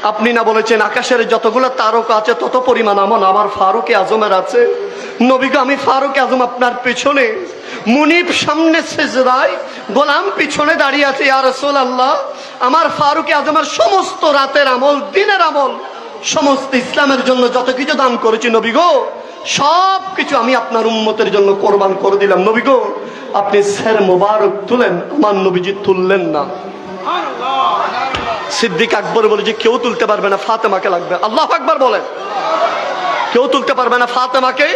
আপনি না বলেছেন আকাশের যতগুলো তারকা আছে তত পরিমাণ আমল আমার ফারুক আজমের আছে। নবী গো, আমি ফারুক আজম আপনার পেছনে, মুনিব সামনে সিজদায়, গোলাম পিছনে দাঁড়িয়ে আছে। ইয়া রাসূলুল্লাহ, আমার ফারুক আজমের সমস্ত রাতের আমল, দিনের আমল, সমস্ত ইসলামের জন্য যত কিছু দান করেছি নবী গো, সব কিছু আমি আপনার উম্মতের জন্য কোরবান করে দিলাম। নবী গো, আপনি সের মোবারক তুলেন, আমার নবীজি তুললেন না। সিদ্দিক আকবর বলে যে কেউ তুলতে পারবে না, ফাতেমাকে লাগবে। আল্লাহু আকবার বলেন। কেউ তুলতে পারবে না ফাতেমাকে।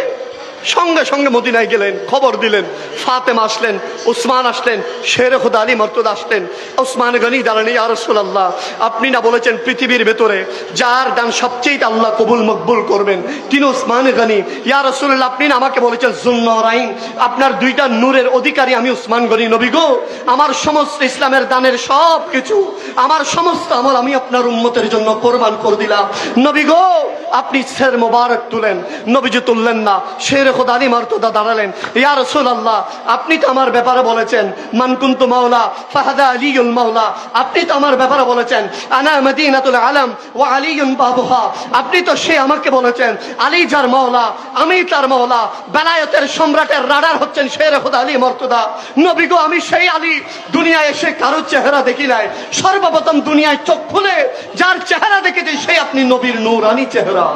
সঙ্গে সঙ্গে মদিনায় গেলেন, খবর দিলেন। ফাতেমা আসলেন, উসমান আসলেন, শেরে খুদা আলী মর্তুদা আসলেন। উসমান গনি দাঁড়ানি, ইয়া রাসূলুল্লাহ, আপনি না বলেছেন পৃথিবীর ভেতরে যার দান সবচেয়ে আল্লাহ কবুল মকবুল করবেন তিনি উসমান গনি। ইয়া রাসূলুল্লাহ, আপনি না আমাকে বলেছেন যুন্নরাইন, আপনার দুইটা নূরের অধিকারী আমি উসমান গনি। নবী গো, আমার সমস্ত ইসলামের দানের সব কিছু, আমার সমস্ত আমল আমি আপনার উম্মতের জন্য কোরবান করে দিলাম। নবী গো, আপনি সের মোবারক তুলেন। নবীজি তুললেন না। শেরে খুদা আলী মর্তুদা দাঁড়ালেন। ইয়া রাসূলুল্লাহ, আপনি তো আমার ব্যাপারে বলেছেন মান কুনতু মাওলা ফাহাদা আলীউল মাওলা। আপনি তো আমার ব্যাপারে বলেছেন আনা মদিনাতুল আলম ওয়া আলীউন বাবুহা। আপনি তো সে আমাকে বলেছেন আলী যার মাওলা আমি তার মাওলা। বেলায়েতের সম্রাটের রাডার হচ্ছেন শেরে খুদা আলী মর্তুদা। নবী গো, আমি সেই আলী দুনিয়ায় এসে কারো চেহারা দেখি নাই। সর্বপ্রথম দুনিয়ায় চোখ খুলে যার চেহারা দেখেছি সেই আপনি নবীর নূরানী চেহারা।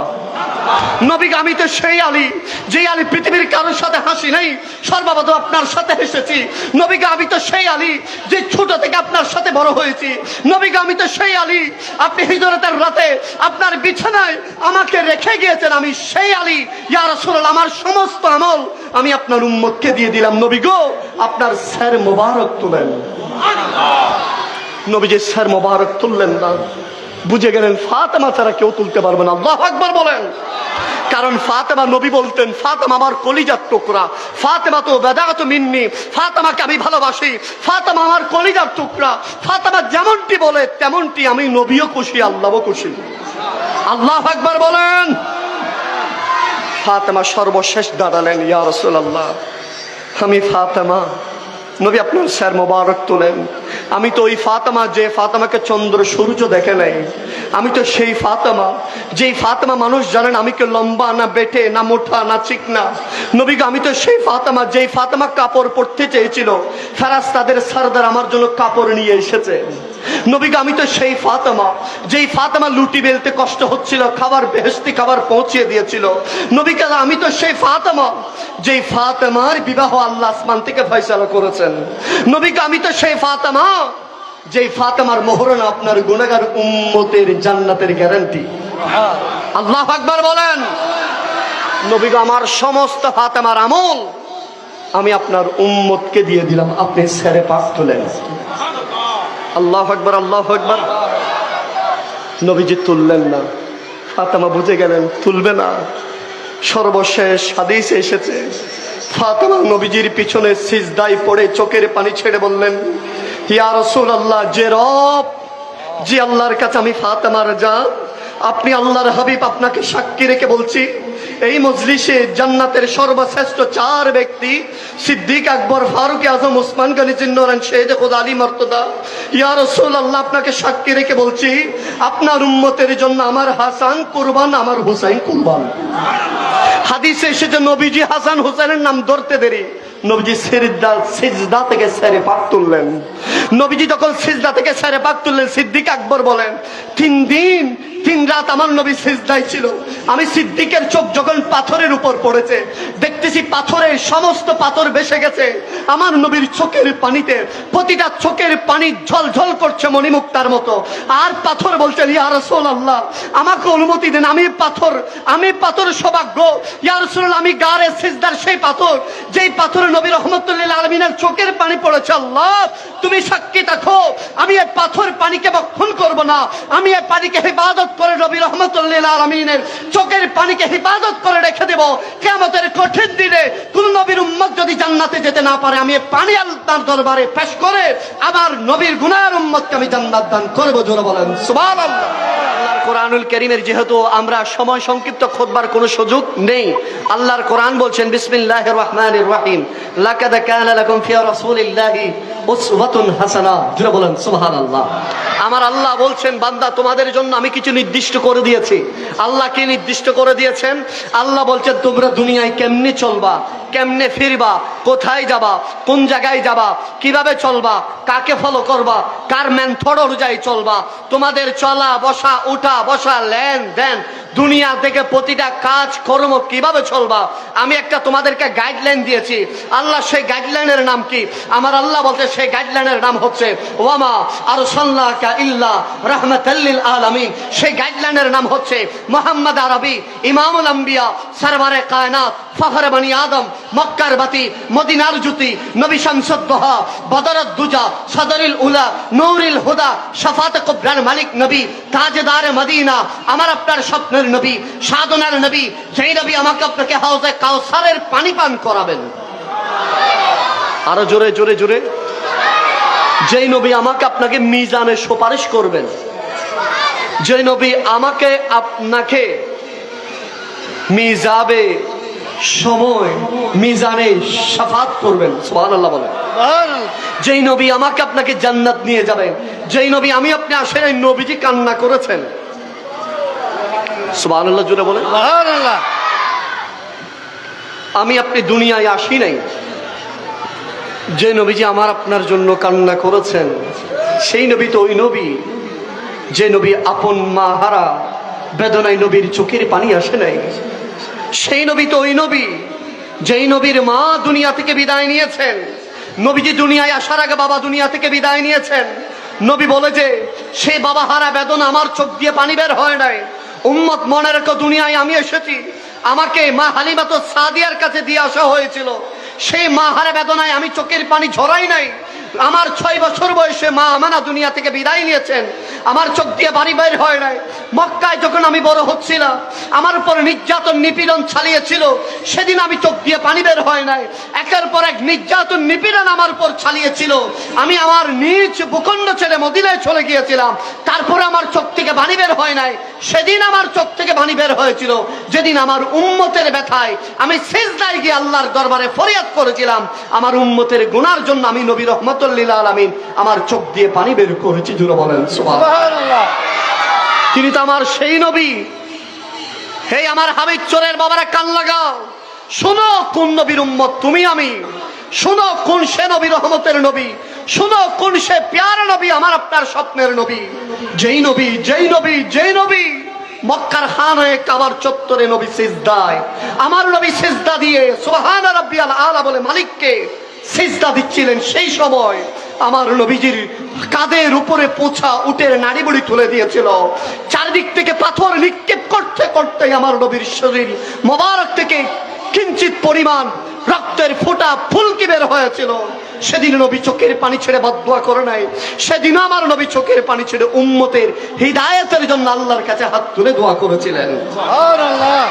নবী গো, আমি তো সেই আলী, যে আলী পৃথিবীর কারোর সাথে হাসি নাই, সর্বপ্রথম আপনার সাথে হেসেছি। নবী গো, আমি তো সেই আলী যে ছোট থেকে আপনার সাথে বড় হয়েছি। নবী গো, আমি তো সেই আলী আপনি হিজরতের রাতে আপনার বিছানায় আমাকে রেখে গিয়েছেন। আমি সেই আলী। ইয়া রাসূলুল্লাহ, আমার সমস্ত আমল আমি আপনার উম্মতকে দিয়ে দিলাম। নবী গো, আপনার স্যার মোবারক তুলেন। নবীজি স্যার মোবারক তুললেন না। বুঝে গেলেন ফাতেমা ছাড়া কেউ তুলতে পারবে না। আল্লাহু আকবার বলেন। কারণ ফাতেমা, নবী বলতেন ফাতেমা আমার কলিজার টুকরা, ফাতেমা তো বেদাত মিন্নি, ফাতেমাকে আমি ভালোবাসি, ফাতেমা আমার কলিজার টুকরা। ফাতেমা যেমনটি বলে তেমনটি আমি, নবীও খুশি, আল্লাহও খুশি। আল্লাহু আকবার বলেন। ফাতেমা সর্বশেষ দাঁড়ালেন। ইয়া রাসূলুল্লাহ, আমি ফাতেমা। নবী আপনার স্যার মোবারক তোলেন। আমি তো ওই ফাতেমা যে ফাতেমাকে চন্দ্র সূর্য দেখে নাই। আমি তো সেই ফাতেমা যেই ফাতেমা মানুষ জানেন আমি কে লম্বা না বেটে না মোটা না চিকনা। নবী গো, আমি তো সেই ফাতেমা যেই ফাতেমা কাপড় পরতে চেয়েছিল, ফেরেশতাদের সরদার আমার জন্য কাপড় নিয়ে এসেছে। নবী গো, আমি তো সেই ফাতেমা যেই ফাতেমা লুটি বেলতে কষ্ট হচ্ছিল, খাবার বেহেশতি খাবার পৌঁছিয়ে দিয়েছিল। নবী গো, আমি তো সেই ফাতেমা যেই ফাতেমার বিবাহ আল্লাহ আসমান থেকে ফয়সালা করেছেন। নবী গো, আমি তো সেই ফাতেমা যেই ফাতেমার মোহরানা আপনার গুনাহগার উম্মতের জান্নাতের গ্যারান্টি। আল্লাহু আকবার বলেন। নবী গো, আমার সমস্ত ফাতেমার আমল আমি আপনার উম্মতকে দিয়ে দিলাম। আপনি সেরে পাক তুলেন। আল্লাহু আকবার, আল্লাহু আকবার। নবীজি তুললেন না। ফাতেমা বুঝে গেলেন তুলবে না। সর্বশেষ হাদিসে এসেছে ফাতেমা নবীজির পিছনে সিজদায় পড়ে চোখের পানি ছেড়ে বললেন, ইয়া রাসূলুল্লাহ, যে রব, যে আল্লাহর কাছে আমি ফাতেমার জান, আপনি আল্লাহর হাবিব, আপনাকে সাক্ষী রেখে বলছি এই মজলিসে জান্নাতের সর্বশ্রেষ্ঠ চার ব্যক্তি সিদ্দিক আকবর, ফারুক আজম, উসমান গনি জিন্নরান, শেরে খুদা আলী মর্তুদা। ইয়া রাসূলুল্লাহ, আপনাকে সাক্ষী রেখে বলছি আপনার উম্মতের জন্য আমার হাসান কুরবান, আমার হুসাইন কুরবান। হাদিসে এসেছে নবীজি হাসান হুসাইনের নাম ধরতে দেরি নবীজি সিজদা থেকে সেরে পাক তুললেন। নবীজি যখন সিজদা থেকে সেরে পাক তুললেন, সিদ্দিক আকবর বলেন 3 দিন 3 রাত আমার নবী সিজদায় ছিল। আমি সিদ্দিকের চোখ যখন পাথরের উপর পড়েছে, দেখতেছি পাথরের সমস্ত পাথর ভেসে গেছে আমার নবীর চোখের পানিতে। প্রতিটা চোখের পানি ঝলঝল করছে মণিমুক্তার মতো। আর পাথর বলছেন, ইয়া রাসূলুল্লাহ, আমাকে অনুমতি দেন, আমি পাথর সৌভাগ্য। ইয়া রাসূলুল্লাহ, আমি গারে সিজদার সেই পাথর যেই পাথরে নবী রাহমাতুল্লিল আলামিনের চোখের পানি পড়েছে। আল্লাহ, তুমি সাক্ষী থাকো, আমি এই পাথর পানিকে বক্ষণ করব না। আমি এই পানিকে হিফাজত করে নবী রাহমাতুল্লিল আলামিনের চোখের পানিকে হিফাজত করে রেখে দেব। কিয়ামতের কঠিন দিনে কোন নবীর উম্মত যদি জান্নাতে যেতে না পারে, আমি এই পানি আল্লাহর দরবারে পেশ করে আবার নবীর গুনার উম্মতকে আমি জান্নাত দান করব। জোরে বলেন সুবহানাল্লাহ। আল্লাহর কোরআন কোরআনুল কারীমের যেহেতু আমরা সময় সংক্ষিপ্ত খুতবার কোনো সুযোগ নেই, আল্লাহর কোরআন বলছেন বিসমিল্লাহির রহমানির রহিম, লাকাদ কানা লাকুম ফি রাসূলিল্লাহি উসওয়াতুন হাসানাহ। জোরে বলেন সুবহানাল্লাহ। আমার আল্লাহ বলছেন, বান্দা তোমাদের জন্য আমি কিছু নির্দিষ্ট করে দিয়েছি। আল্লাহ কি নির্দিষ্ট করে দিয়েছেন? আল্লাহ বলছেন তোমরা দুনিয়ায় কেমনে চলবা, কেমনে ফিরবা, কোথায় যাবা, কোন জায়গায় যাবা, কিভাবে চলবা, কাকে ফলো করবা, কার মেথড অনুযায়ী চলবা, তোমাদের চলা বসা, উঠা বসা, লেনদেন, দুনিয়া থেকে প্রতিটা কাজ কর্ম কিভাবে চলবা, আমি একটা তোমাদেরকে গাইডলাইন দিয়েছি। আল্লাহ সেই গাইডলাইনের নাম কি? আমার আল্লাহ বলতে সেই গাইডলাইনের নাম হচ্ছে ওয়ামা আরসালনাকা ইল্লা রাহমাতাল লিল আলামিন। সেই গাইডলাইনের নাম হচ্ছে মুহাম্মদ আরবি, ইমামুল আম্বিয়া, সরওয়ারে কায়নাত, ফখরে বনি আদম, মক্কার বাতি, মদিনার জ্যোতি, নবী শামসুদ দোহা, বদরুদ দুজা, সদরুল উলা, নূরুল হুদা, শাফাতে কুবরার মালিক নবী, তাজদারে মদিনা, আমার আপনার স্বপ্নের নবী, সাধনার নবী, যেই নবী আমাকে আপনাকে হাউজে কাউসারের পানি পান করাবেন। আরো জোরে জোরে জোরে। যেই নবী আমাকে আপনাকে মিজানে সুপারিশ করবেন, যেই নবী আমাকে আপনাকে মিজাবে সময় মিজানে শাফাত করবেন। সুবহানাল্লাহ বলেন। যেই নবী আমাকে আপনাকে জান্নাত নিয়ে যাবেন, যেই নবী আমি আপনি আসেন, এই নবীজি কান্না করেছেন। সুবহানাল্লাহ জোরে বলেন। সুবহানাল্লাহ। আমি আপনি দুনিয়ায় আসি নাই, যে নবীজি আমার আপনার জন্য কান্না করেছেন, সেই নবী তো ওই নবী যে নবী আপন মা হারা বেদনায় নবীর চোখের পানি আসে নাই। সেই নবী তো ওই নবী যেই নবীর মা দুনিয়া থেকে বিদায় নিয়েছেন। নবীজি দুনিয়ায় আসার আগে বাবা দুনিয়া থেকে বিদায় নিয়েছেন। নবী বলে যে সেই বাবা হারা বেদনা আমার চোখ দিয়ে পানি বের হয় নাই। উম্মত মনে রেখো, দুনিয়ায় আমি এসেছি, আমাকে মা হালিমাতো সাদিয়ার কাছে দিয়ে আসা হয়েছিল। সেই মা হারা বেদনায় আমি চোখের পানি ঝরাই নাই। আমার 6 বছর বয়সে মা আমানা দুনিয়া থেকে বিদায় নিয়েছেন, আমার চোখ দিয়ে বাড়ি বের হয় নাই। মক্কায় যখন আমি বড় হচ্ছিলাম, আমার উপর নির্যাতন নিপীড়ন চালিয়েছিল, সেদিন আমি চোখ দিয়ে পানি বের হয় নাই। একের পর এক নির্যাতন নিপীড়ন আমার উপর চালিয়েছিল, আমি আমার নিজ ভূখণ্ড ছেড়ে মদিনায় চলে গিয়েছিলাম, তারপরে আমার চোখ থেকে পানি বের হয় নাই। সেদিন আমার চোখ থেকে পানি বের হয়েছিল যেদিন আমার উম্মতের ব্যথায় আমি সিজদায় গিয়ে আল্লাহর দরবারে ফরিয়াদ করেছিলাম, আমার উম্মতের গুনার জন্য আমি নবী রহমাতুল লিল আলামিন আমার চোখ দিয়ে পানি বের করেছি। জোরে বলেন সুবহানাল্লাহ। তিনি তো আমার সেই নবী। হে আমার হাবিব চোরের বাবারা কান লাগাও, শোনো কোন নবীর উম্মত তুমি আমি, শোনো কোন সে নবী রহমতের নবী, শোনো কোন সে প্যারা নবী, আমার আপনার স্বপ্নের নবী, যেই নবী যেই নবী যেই নবী মক্কার খানায়ে কাবার চত্বরে নবী সিজদায়, আমার নবী সিজদা দিয়ে সুবহান রাব্বিয়াল আলা বলে মালিককে সিজদা দিচ্ছিলেন। সেই সময় আমার নবীজির কাঁধের উপরে পোছা উটের নাড়ি বুড়ি তুলে দিয়েছিল। চারদিক থেকে পাথর নিক্ষেপ করতে করতে আমার নবীর শরীর মোবারক থেকে কিঞ্চিত পরিমাণ রক্তের ফোঁটা ফুলকি বের হয়েছিল। সেদিন নবী চোখের পানি ছেড়ে বদদুয়া করে নাই। সেদিন আমার নবী চোখের পানি ছেড়ে উম্মতের হিদায়াতের জন্য আল্লাহর কাছে হাত তুলে দোয়া করেছিলেন। সুবহানাল্লাহ।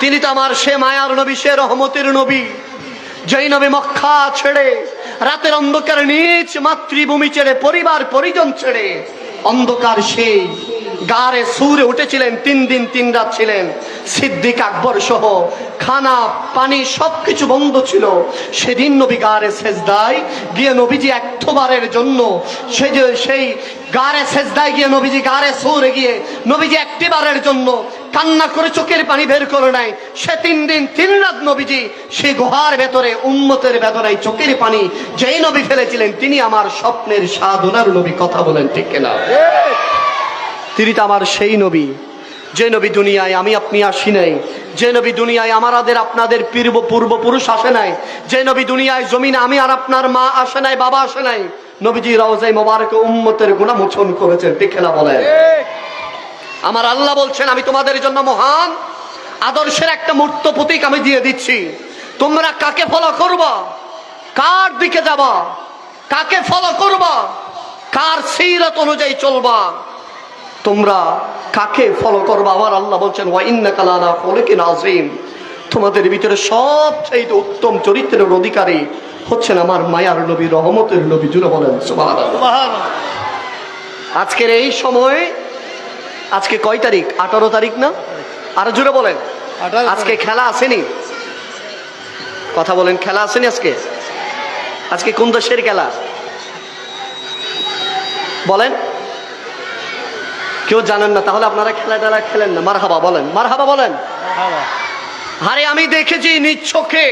তিনি তো আমার সে মায়ার নবী, সে রহমতের নবী, যেই নবী মক্কা ছেড়ে রাতের অন্ধকার নিজ মাতৃভূমি ছেড়ে পরিবার পরিজন ছেড়ে অন্ধকার সেই গারে সুরে উঠেছিলেন। 3 দিন 3 রাত ছিলেন। সিদ্দিক আকবর সহ খানা পানি সবকিছু বন্ধ ছিল। সেদিন নবী গারে সেজদায় গিয়ে নবীজি একবারের জন্য সেই গারে সেজদায় গিয়ে নবীজি গারে সুরে গিয়ে নবীজি একবারের জন্য কান্না করে চোখের পানি বের করে নাই। সে 3 দিন 3 রাত নবীজি সেই গুহার ভেতরে উম্মতের বেদনায় চোখের পানি যেই নবী ফেলেছিলেন, তিনি আমার স্বপ্নের সাধনার নবী। কথা বলেন ঠিক কিনা? তিনি তো আমার সেই নবী, যে নবী দুনিয়ায় আমি আপনি আসি নাই, যে নবী দুনিয়ায় আমাদের আপনাদের পূর্বপুরুষ আসে নাই, যে নবী দুনিয়ায় জমিনে আমি আর আপনার মা আসে নাই, বাবা আসে নাই। নবীজি রওজায়ে মোবারকে উম্মতের গুনাহ মোচন করেছেন। ঠিক কিনা বলেন? আমার আল্লাহ বলছেন আমি তোমাদের জন্য মহান আদর্শের একটা মূর্ত প্রতীক আমি দিয়ে দিচ্ছি। তোমরা কাকে ফলো করবা, কার দিকে যাবা, কাকে ফলো করবা, কার সিরাত অনুযায়ী চলবা, তোমরা কাকে ফলো করবা। আমার আল্লাহ বলছেন ওয়া ইন্নাকা লালা খুলুকিন আযীম, তোমাদের ভিতরে সবচেয়ে উত্তম চরিত্রের অধিকারী হচ্ছেন আমার মায়ার নবী, রহমতের নবী। জুড়ে বলেন সুবহানাল্লাহ। আজকের এই সময় আজকে কয় তারিখ? 18 তারিখ না? আরো জোরে বলেন। আজকে খেলা আসেনি? কথা বলেন, খেলা আসেনি আজকে? আজকে কোন দেশের খেলা বলেন? কেউ জানেন না? তাহলে আপনারা খেলা টেলা খেলেন না। মারহাবা বলেন, মারহাবা বলেন। আরে আমি দেখেছি নিজ চোখে।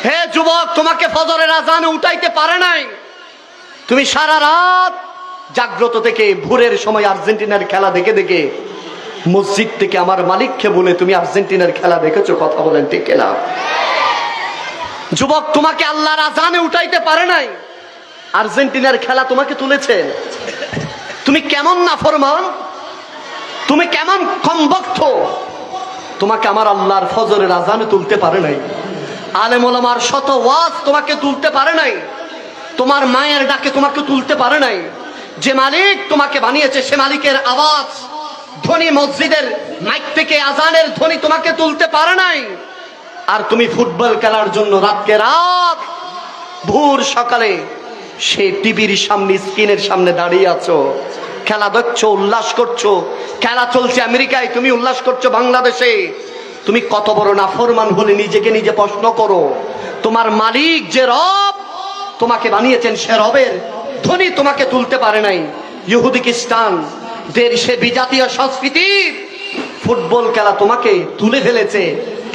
হে যুবক, তোমাকে ফজরের আজানে উঠাইতে পারে নাই, তুমি সারা রাত জাগ্রত থেকে ভোরের সময় আর্জেন্টিনার খেলা দেখে দেখে মসজিদ থেকে আমার মালিককে বলে তুমি আর্জেন্টিনার খেলা দেখেছো। কথা বলেন ঠিক না? যুবক, তোমাকে আল্লাহর আজানে উঠাইতে পারে নাই, আর্জেন্টিনার খেলা তোমাকে তুলেছে। তুমি কেমন নাফরমান, তুমি কেমন কমবক্ত, তোমাকে আমার আল্লাহর ফজরের আজানে তুলতে পারে নাই, আলেম ওলামার শত ওয়াজ তোমাকে তুলতে পারে নাই, তোমার মায়ের ডাকে তোমাকে তুলতে পারে নাই। যে মালিক তোমাকে বানিয়েছে সে মালিকের আওয়াজ ধ্বনি, মসজিদের মাইক থেকে আজানের ধ্বনি তোমাকে তুলতে পারে নাই। আর তুমি ফুটবল খেলার জন্য রাতকে রাত ভোর সকালে সে টিভির সামনে, স্ক্রিনের সামনে দাঁড়িয়ে আছো, খেলা দেখছো, উল্লাস করছো। খেলা চলছে আমেরিকায়, তুমি উল্লাস করছো বাংলাদেশে। তুমি কত বড় নাফরমান হলে নিজেকে নিজে প্রশ্ন করো। তোমার মালিক যে রব তোমাকে বানিয়েছেন সে রবের ধ্বনি তোমাকে তুলতে পারে নাই। ইহুদি খ্রিস্টান দের সে বিজাতীয় সংস্কৃতির ফুটবল খেলা তোমাকে তুলে ফেলেছে।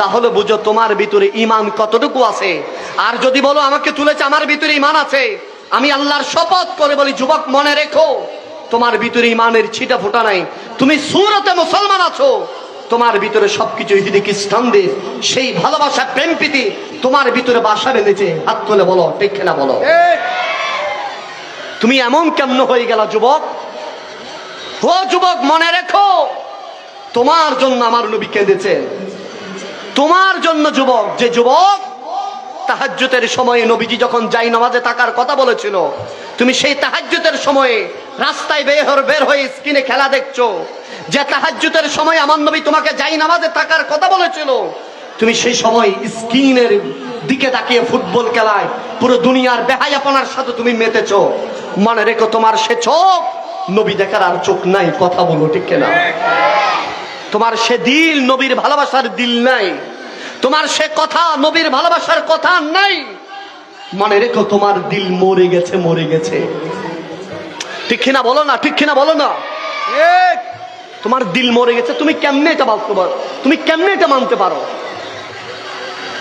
তাহলে বুঝো তোমার ভিতরে ঈমান কতটুকু আছে। আর যদি বলো আমাকে তুলেছে, আমার ভিতরে ঈমান আছে, আমি আল্লাহর শপথ করে বলি যুবক, মনে রেখো তোমার ভিতরে ঈমানের ছিটা ফোটা নাই। তুমি সুরতে মুসলমান আছো, তোমার ভিতরে সবকিছু ইহুদি খ্রিস্টানদের সেই ভালোবাসা, প্রেম প্রীতি তোমার ভিতরে বাসা বেঁধেছে। হাত তুলে বলো ঠিক না বলো। তুমি এমন কেমন হয়ে গেল যুবক? ও যুবক, মনে রেখো তোমার জন্য আমার নবী কেঁদেছেন, তোমার জন্য। যুবক, যে যুবক তাহাজ্জুদের সময়ে নবীজি যখন যাই নামাজে থাকার কথা বলেছিল, তুমি সেই তাহাজ্জুদের সময়ে রাস্তায় বের হয়ে স্ক্রিনে খেলা দেখছো। যে তাহাজ্জুদের সময় আমার নবী তোমাকে যাই নামাজে থাকার কথা বলেছিল, তুমি সেই সময় স্ক্রিনের দিকে তাকিয়ে ফুটবল খেলায় পুরো দুনিয়ার বেহায়াপনার সাথে তুমি মেতেছো। মনে রেখো তোমার সে চোখ নবী দেখার আর চোখ নাই। কথা বলো ঠিক না? তোমার সে দিল নবীর ভালোবাসার দিল নাই, তোমার সে কথা নবীর ভালোবাসার কথা নাই। মনে রেখো তোমার দিল মরে গেছে, মরে গেছে। ঠিক কিনা বলো না? ঠিক কিনা বলো না? তোমার দিল মরে গেছে। তুমি কেমনে এটা মানতে পারো? তুমি কেমনে এটা মানতে পারো?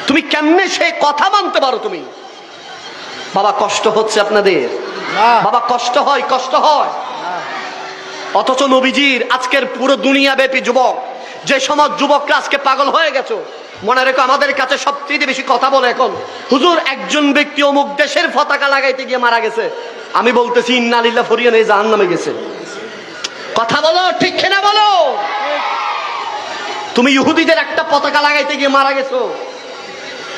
তুমি কেমনে সে কথা মানতে পারো? তুমি বাবা, কষ্ট হচ্ছে আপনাদের বাবা, কষ্ট হয়, কষ্ট হয়। অথচ নবীজির আজকের পুরো দুনিয়া ব্যাপী যুবক, যে সমাজ যুবকরা আজকে পাগল হয়ে গেছে। মনে রেখো আমাদের কাছে সবচেয়ে বেশি কথা বলে এখন, হুজুর একজন ব্যক্তি অমুক দেশের পতাকা লাগাইতে গিয়ে মারা গেছে। আমি বলতেছি ইন্না লিল্লাহি ফরিয়ে নিয়ে জাহান্নামে গেছে। কথা বলো ঠিক কিনা বলো? তুমি ইহুদিদের একটা পতাকা লাগাইতে গিয়ে মারা গেছো,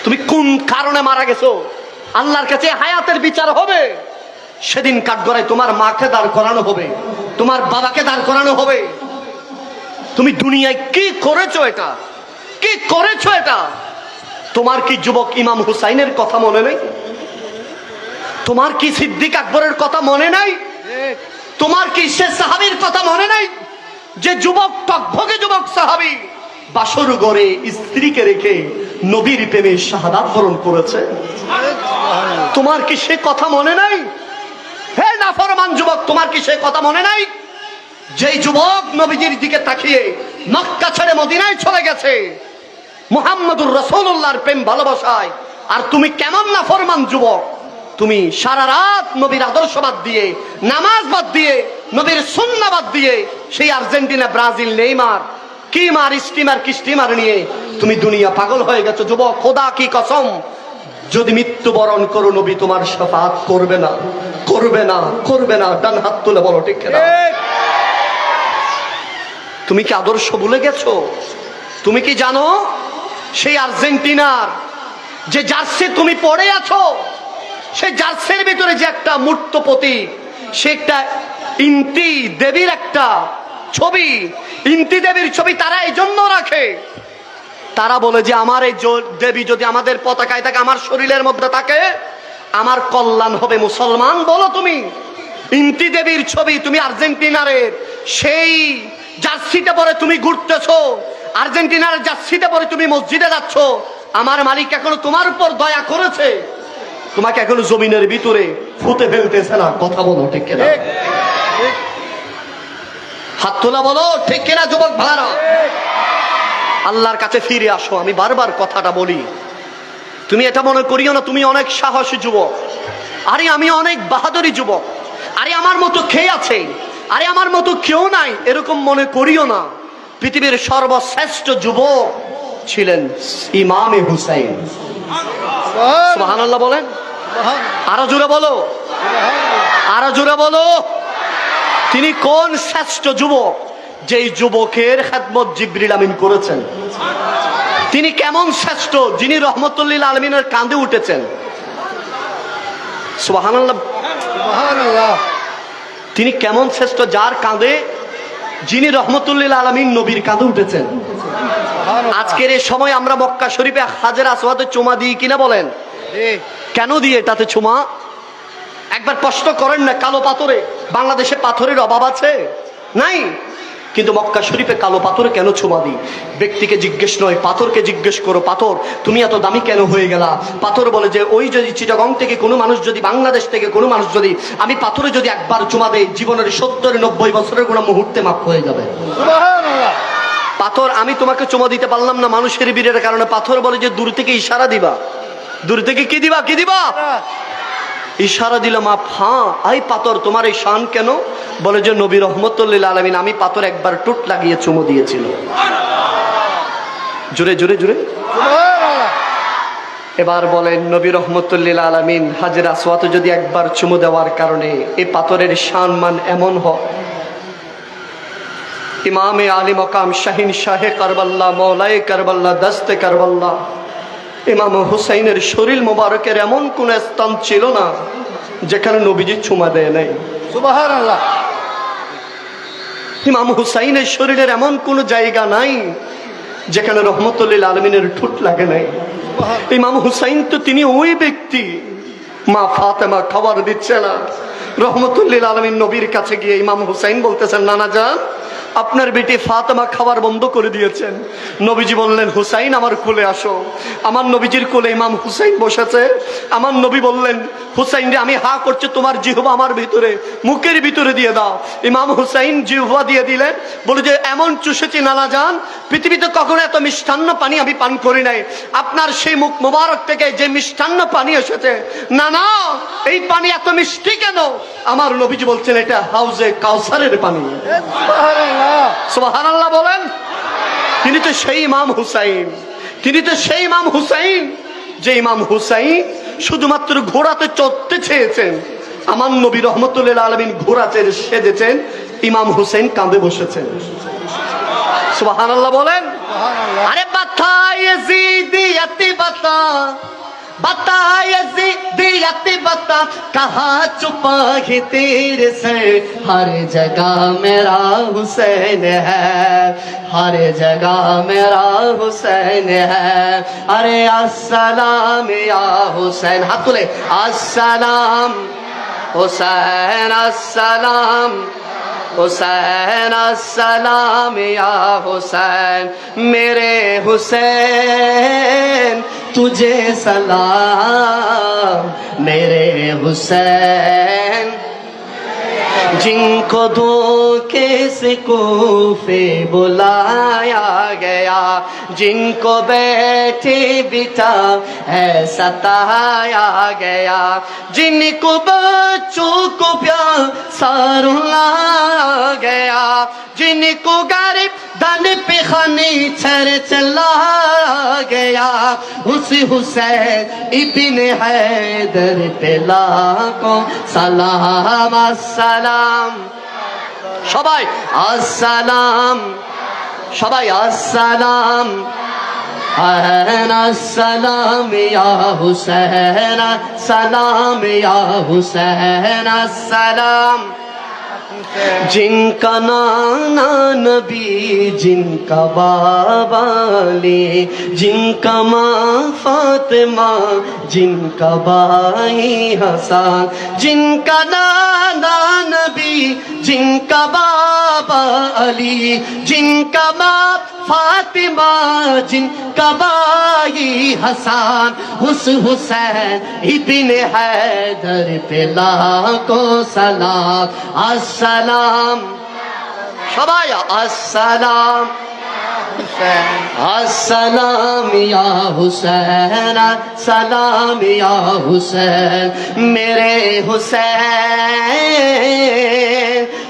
তুমি কোন কারণে মারা গেছো? আল্লাহর কাছে হায়াতের বিচার হবে। সেদিন কাঠগড়ায় তোমার মাকে দাঁড় করানো হবে, তোমার বাবাকে দাঁড় করানো হবে। তুমি দুনিয়ায় কি করেছো? এটা কি করেছো? এটা তোমার কি যুবক ইমাম হুসাইনের কথা মনে নেই? তোমার কি সিদ্দিক আকবরের কথা মনে নাই? তোমার কি সে সাহাবীর কথা মনে নাই যে যুবক, টকভগে যুবক সাহাবী বাসর ঘরে স্ত্রীকে রেখে নবীর প্রেমে শাহাদাত বরণ করেছে? তোমার কি সে কথা মনে নাই? হে নাফরমান যুবক, তোমার কি সে কথা মনে নাই? যেই যুবক নবীজির দিকে তাকিয়ে মক্কা ছেড়ে মদিনায় চলে গেছে মুহাম্মদুর রাসূলুল্লাহর প্রেম ভালোবাসায়। আর তুমি কেমন নাফরমান যুবক, তুমি সারা রাত নবীর আদর্শ বাদ দিয়ে, নামাজ বাদ দিয়ে, নবীর সুন্নাহ বাদ দিয়ে সেই আর্জেন্টিনা, ব্রাজিল, নেইমার, কিমার, স্টিমার, কিস্টিমার নিয়ে তুমি দুনিয়া পাগল হয়ে গেছো। যুবক, খোদা কি কসম, যদি মৃত্যুবরণ করো নবী তোমার শাফাআত করবে না, করবে না, করবে না। ডান হাত তুলে বলো ঠিক না? তুমি কি আদর্শ ভুলে গেছো? তুমি কি জানো সেই আর্জেন্টিনার যে জার্সি তুমি পরে আছো, সেই জার্সির ভিতরে যে একটা মূর্ত প্রতীক, সে একটা ইন্তি দেবীর একটা ছবি, ইন্তি দেবীর ছবি তারা এই জন্য রাখে। তারা বলে যে আমার এই দেবী যদি আমাদের পতাকায় থাকে, আমার শরীরের মধ্যে থাকে, আমার কল্যাণ হবে। মুসলমান বলো তুমি, ইন্তি দেবীর ছবি তুমি আর্জেন্টিনারের সেই জার্সিটা পরে তুমি ঘুরতেছো, আর্জেন্টিনার জার্সিটা পরে তুমি মসজিদে যাচ্ছ, আমার মালিক এখনো তোমার উপর দয়া করেছে, তোমাকে এখনো জমিনের ভিতরে ফুতে ফেলতেছে না। কথা বলো ঠিক কিনা? হাত তোলা বলো ঠিক কিনা যুবক ভাইরা? আল্লাহর কাছে ফিরে আসো। আমি বারবার কথাটা বলি, তুমি এটা মনে করিও না তুমি অনেক সাহসী যুবক, আরে আমি অনেক বাহাদুরি যুবক, আরে আমার মতো খেয়ে আছে, আরে আমার মতো কেউ নাই, এরকম মনে করিও না। পৃথিবীর সর্বশ্রেষ্ঠ যুবক ছিলেন ইমামে হুসাইন। সুবহানাল্লাহ বলেন, আরো জোরে বলো, আরো জোরে বলো। তিনি কোন শ্রেষ্ঠ যুবক? যেই যুবকের খেদমত জিবরিল আমিন করেছেন। তিনি কেমন শ্রেষ্ঠ? যিনি রহমতুল লিল আলামিনের কাঁধে উঠেছেন। সুবহানাল্লাহ, সুবহানাল্লাহ। তিনি কেমন শ্রেষ্ঠ? যার কাঁধে, যিনি রহমতুল লিল আলামিন নবীর কাঁধে উঠেছেন। আজকের এই সময় আমরা মক্কা শরীফে হাজের আসওয়াদে চুমা দিই কিনা বলেন? কেন দিয়ে তাতে চুমা? একবার প্রশ্ন করেন না, কালো পাথরে বাংলাদেশে পাথরের অভাব আছে? নাই। কিন্তু মক্কা শরীফে কালো পাথরে কেন চুমা দিই? ব্যক্তিকে জিজ্ঞেস নয়, পাথরকে জিজ্ঞেস করো, পাথর তুমি এত দামি কেন হয়ে গেলা? পাথর বলে যে ওই যদি চিটাগং থেকে কোনো মানুষ, যদি বাংলাদেশ থেকে কোনো মানুষ, যদি আমি পাথরে যদি একবার চুমা দেই, জীবনের 70-90 বছরের কোনো মুহূর্তে মাফ হয়ে যাবে। পাথর, আমি তোমাকে চুমা দিতে পারলাম না মানুষের বীরের কারণে, পাথর বলে যে দূর থেকে ইশারা দিবা। দূর থেকে কি দিবা? কি দিবা? ইশারা দিলাম আপ। হ্যাঁ, আই পাথর তোমার এই শান কেন? বলে যে নবী রহমতুল লিল আলামিন, আমি পাথর একবার টুট লাগিয়ে চুমু দিয়েছিল। জোরে জোরে জোরে। এবার বলেন, নবী রহমতুল লিল আলামিন হাজের আসওয়াতে যদি একবার চুমু দেওয়ার কারণে এই পাথরের শান মান এমন হয়, ইমামে আলী মকাম শাহিন শাহে কারবাল্লাহ, মৌলায়ে কারবাল্লাহ, দস্তে কারবাল্লাহ, ইমাম হুসাইনের শরীর মোবারকের এমন কোন স্থান ছিল না যেখানে নবীজি চুমা দেয় নাই। সুবহানাল্লাহ। ইমাম হুসাইনের শরীরের এমন কোন জায়গা নাই যেখানে রহমতুল লিল আলামিনের ঠোঁট লাগে নাই। ইমাম হুসাইন তো তিনি ওই ব্যক্তি, মা ফাতেমা খাবার দিচ্ছে না, রহমতুল লিল আলামিন নবীর কাছে গিয়ে ইমাম হুসাইন বলতেছেন, নানা জান আপনার বেটি ফাতেমা খাবার বন্ধ করে দিয়েছেন। নবীজি বললেন, হুসাইন আমার কোলে আসো। আমার নবীজির কোলে ইমাম হুসাইন বসেছে। আমার নবী বললেন, হুসাইন রে আমি হা করছে, তোমার জিহ্বা আমার ভিতরে, মুখের ভিতরে দিয়ে দাও। ইমাম হুসাইন জিহ্বা দিয়ে দিলেন। বলে যে এমন চুষেছি নানা জান, পৃথিবীতে কখনো এত মিষ্টান্ন পানি আমি পান করি নাই। আপনার সেই মুখ মোবারক থেকে যে মিষ্টান্ন পানি এসেছে, নানা এই পানি এত মিষ্টি কেন? আমার নবীজি বলছেন, এটা হাউজে কাউসারের পানি। সুবহানাল্লাহ বলেন। তিনি তো সেই ইমাম হুসাইন, তিনি তো সেই ইমাম হুসাইন যে ইমাম হুসাইন শুধুমাত্র ঘোড়াতে চড়তে চেয়েছেন। আমার নবী রহমতুল লিল আলামিন ঘোড়া সেজেছেন, ইমাম হুসাইন কাঁধে বসেছেন। সুবহানাল্লাহ বলেন। আরে বাতা ইয়াজিদিয়াতি বাতা, बता यज़ीदियत बता, कहाँ छुपा है तेरे से, हर जगह मेरा हुसैन है, हर जगह मेरा हुसैन है। अरे अस्सलाम या हुसैन, हाथ तुले, अस्सलाम हुसैन, अस्सलाम हुसैन, अस्सलाम या हुसैन, मेरे हुसैन तुझे सलाम, मेरे हुसैन जिनको धोखे से कूफे बुलाया गया, जिनको बैठे बिठा है सताया गया, जिनको बच्चों को प्यासा रुलाया गया, जिनको गरीब धन पे खाने छर चला गया, उस हुसैन इब्ने हैदर पे लाखों सलाम, अस्सलाम। সবাই আসসালাম, সবাই আসসালাম, আসসালাম ইয়া হুসাইন, সালাম ইয়া হুসাইন, আসসালাম। जिनका नाना नबी, जिनका बाबा अली, जिनका माँ फातिमा, जिनका भाई हसन, जिनका नाना नबी, जिनका बाबा अली, जिनका माँ फातिमा, जिनका भाई हसन, उस हुसैन इब्ने हैदर पे लाखों सलाम। अस्सलाम सबाई अस्सलाम, अस्सलाम या हुसैन, अस्सलाम या हुसैन, मेरे हुसैन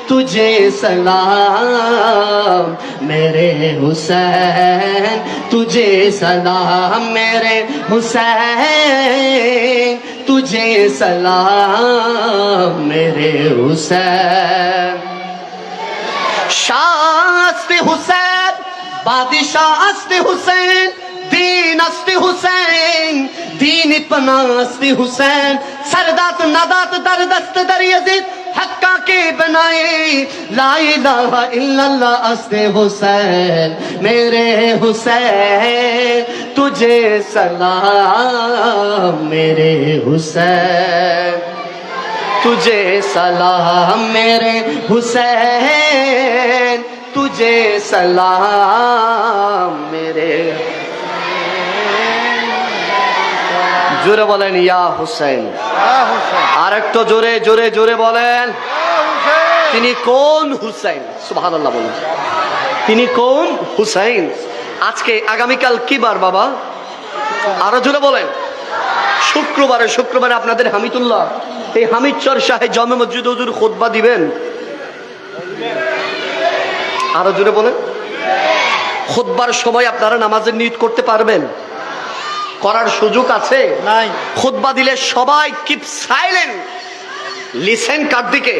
तुझे सलाम, मेरे हुसैन तुझे सलाम, मेरे हुसैन तुझे सलाम, मेरे हुसैन। शास्ते हुसैन, बादशाह अस्ते हुसैन, दीन अस्ते हुसैन, दीन पनास्ते हुसैन, सरदात नदात दरदस्त दर यजीद, हक्का के बनाए, ला इलाहा इल्लल्लाह अस्ते हुसैन, मेरे हुसैन तुझे सलाम, मेरे हुसैन तुझे सलाम, मेरे हुसैन तुझे सलाम, मेरे জোরে বলেন ইয়া হুসেন। আর একটু জোরে জোরে জোরে বলেন, তিনি কোন হুসেন? সুবহানাল্লাহ বলেন, তিনি কোন হুসেন? আজকে আগামীকাল কি বার বাবা? আরো জোরে বলেন। শুক্রবারে, শুক্রবারে আপনাদের হামিদুল্লাহ এই হামিদ চর সাহেব জামে মসজিদ হুজুর খুতবা দিবেন। আরো জোরে বলেন। খুতবার সময় আপনারা নামাজের নিয়ত করতে পারবেন? করার সুযোগ আছে? নাই। খুতবা দিলে সবাই কিপ সাইলেন্ট, লিসেন কার দিকে?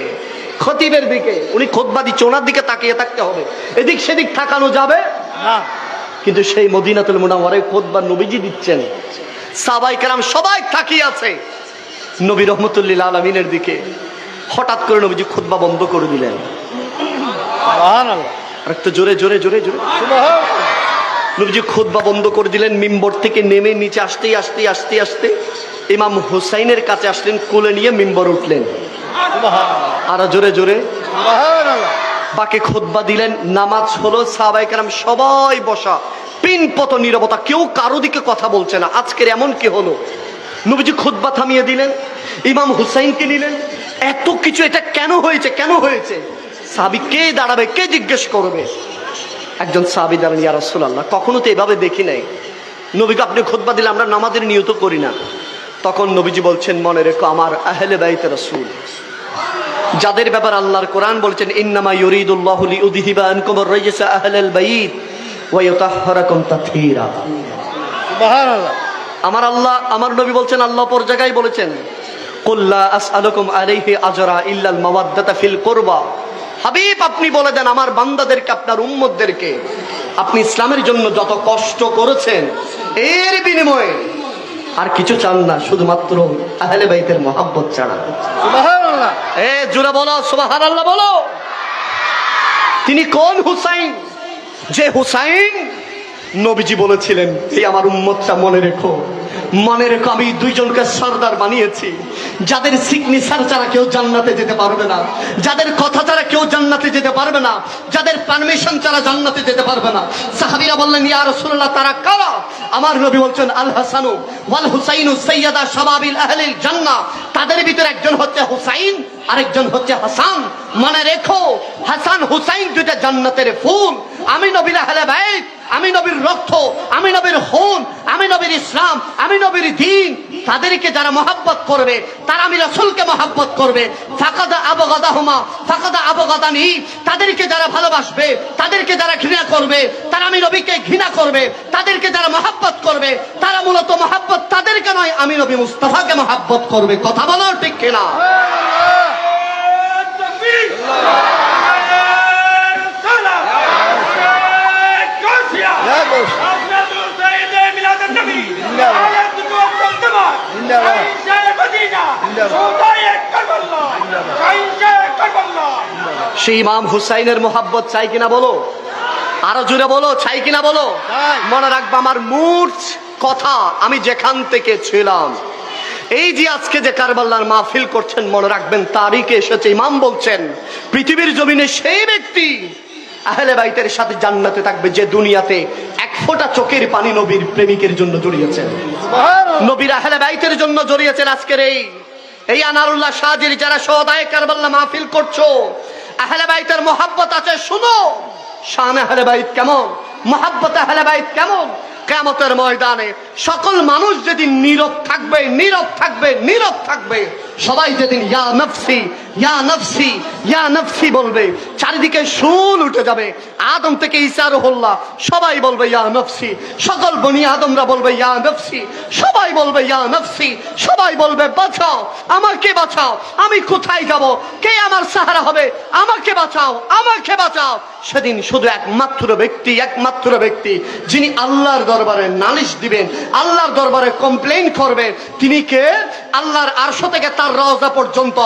খতিবের দিকে। উনি খুতবা দিচ্ছে, ওনার দিকে তাকিয়ে থাকতে হবে, এদিক সেদিক তাকানো যাবে না। কিন্তু সেই মদিনাতুল মুনাওয়ারায় খুতবা নবীজি দিচ্ছেন, সাহাবায়ে কেরাম সবাই তাকিয়ে আছে নবী রহমতুল্লিল আলামিনের দিকে। হঠাৎ করে নবীজি খুতবা বন্ধ করে দিলেন। সুবহানাল্লাহ। আর একটু জোরে জোরে জোরে জোরে সুবহানাল্লাহ। নবীজি খুতবা বন্ধ করে দিলেন। মিম্বর থেকে নেমে নিচে আসতে আসতে আসতে আসতে ইমাম হুসাইনের কাছে আসলেন, কোলে নিয়ে মিম্বর উঠলেন। সুবহানাল্লাহ। আর জোরে জোরে সুবহানাল্লাহ। বাকি খুতবা দিলেন, নামাজ হলো, সাহাবায়ে কেরাম সবাই বসা, পিনপত নীরবতা, কেউ কারো দিকে কথা বলছে না। আজকের এমন কি হলো? নবীজি খুতবা থামিয়ে দিলেন, ইমাম হুসাইনকে নিলেন। এত কিছু, এটা কেন হয়েছে? কেন হয়েছে? সাহাবী কে দাঁড়াবে, কে জিজ্ঞেস করবে? একজন সাহাবী দাঁড়ান, ইয়া রাসূলুল্লাহ, কখনো তো এভাবে দেখি নাই, নবীকে আপনি খুতবা দিলে আমরা নামাজের নিয়ত করি না। তখন নবীজি বলছেন, মনে রেখো আমার আহলে বাইত রাসূল, যাদের ব্যাপার আল্লাহর কোরআন বলছেন, ইন্নামা ইউরিদুল্লাহু লিইউযহিবা আনকুম আর-রাজসা আহলাল বাইত ওয়া ইউতাহহিরাকুম তাতহীরা। সুবহানাল্লাহ। আমার আল্লাহ, আমার নবী বলছেন, আল্লাহ পর জায়গায় বলেছেন, কুল লা আসআলুকুম আলাইহি আজরা ইল্লাল মাওয়াদ্দাতা ফিল কুরবা। হাবিব আপনি বলে দেন আমার বান্দাদেরকে, আপনার উম্মতদেরকে, আপনি ইসলামের জন্য যত কষ্ট করেছেন এর বিনিময়ে আর কিছু চান না, শুধুমাত্র আহলে বাইতের মহব্বত ছাড়া। সুবহানাল্লাহ। এ জোরে বলো সুবহানাল্লাহ বলো। তিনি কোন হুসাইন? যে হুসাইন নবীজি বলেছিলেন, এই আমার উম্মতটা মনে রেখো, মনে রেখো আমি দুইজনকে সরদার বানিয়েছি, যাদের সিগনেচার ছাড়া কেউ জান্নাতে যেতে পারবে না, যাদের কথা ছাড়া কেউ জান্নাতে যেতে পারবে না, যাদের পারমিশন ছাড়া জান্নাতে যেতে পারবে না। সাহাবীরা বললেন, ইয়া রাসূলুল্লাহ তারা কারা? আমার নবী বলছেন, আল হাসানু ওয়াল হুসাইনু সাইয়্যিদা শাবাবিল আহলিল জান্নাহ। তাদের ভিতরে একজন হচ্ছে হুসাইন, আরেকজন হচ্ছে হাসান। মনে রেখো, হাসান হুসাইন দুইটা জান্নাতের ফুল। আমি নবীর আহলে বাইত, আমি নবীর রক্ত, আমি নবীর খুন, আমি নবীর ইসলাম, আমি নবীর দ্বীন। তাদেরকে যারা মহব্বত করবে, তারা আমি রাসূলকে মহব্বত করবে। ফাকাদা আবগাদাহুমা ফাকাদা আবগাদানি। তাদেরকে যারা ভালোবাসবে, তাদেরকে যারা ঘৃণা করবে, তারা আমি নবীকে ঘৃণা করবে। তাদেরকে যারা মহব্বত করবে, তারা মূলত মহব্বত তাদেরকে নয়, আমি নবী মুস্তাফাকে মহব্বত করবে। কথা বলো ঠিক কিনা? সেই ইমাম হুসাইনের মোহাব্বত চাই কিনা বলো, আরো জোরে বলো, চাই কিনা বলো। মনে রাখবা আমার মূল কথা, আমি যেখান থেকে ছিলাম, এই যে আজকে যে কারবালার মাহফিল করছেন, মনে রাখবেন তারিখে এসেছে, ইমাম বলছেন পৃথিবীর জমিনে সেই ব্যক্তি আহলে বাইতের সাথে জান্নাতে থাকবে যে দুনিয়াতে এক ফোঁটা চোখের পানি নবীর প্রেমিকের জন্য জড়িয়েছেন, নবীর আহলে বাইতের জন্য জড়িয়েছেন। আজকের এই আনারুল্লাহ শাহজির যারা সদায়ে কারবালা মাহফিল করছো, আহলে বাইতের মোহাব্বত আছে, শুনো শান আহলে বাইত কেমন, মোহাব্বত আহলে বাইত কেমন। কিয়ামতের ময়দানে সকল মানুষ যেদিন নীরব থাকবে, নীরব থাকবে, নীরব থাকবে, সবাই যেদিন ইয়া নফসি, ইয়া নফসি, ইয়া নফসি বলবে, চারিদিকে শুল উঠে যাবে। আদম থেকে ঈসা রুহুল্লাহ সবাই বলবে ইয়া নফসি, সকল বনি আদমরা বলবে ইয়া নফসি, সবাই বলবে ইয়া নফসি, সবাই বলবে বাঁচাও, আমাকে বাঁচাও, আমি কোথায় যাব, কে আমার সাহারা হবে, আমাকে বাঁচাও, আমাকে বাঁচাও। সেদিন শুধু একমাত্র ব্যক্তি যিনি আল্লাহর দরবারে নালিশ দিবেন, আল্লাহর দরবারে কমপ্লেইন করবেন, তিনি কে? আল্লাহর আরশ থেকে তার রওজা পর্যন্ত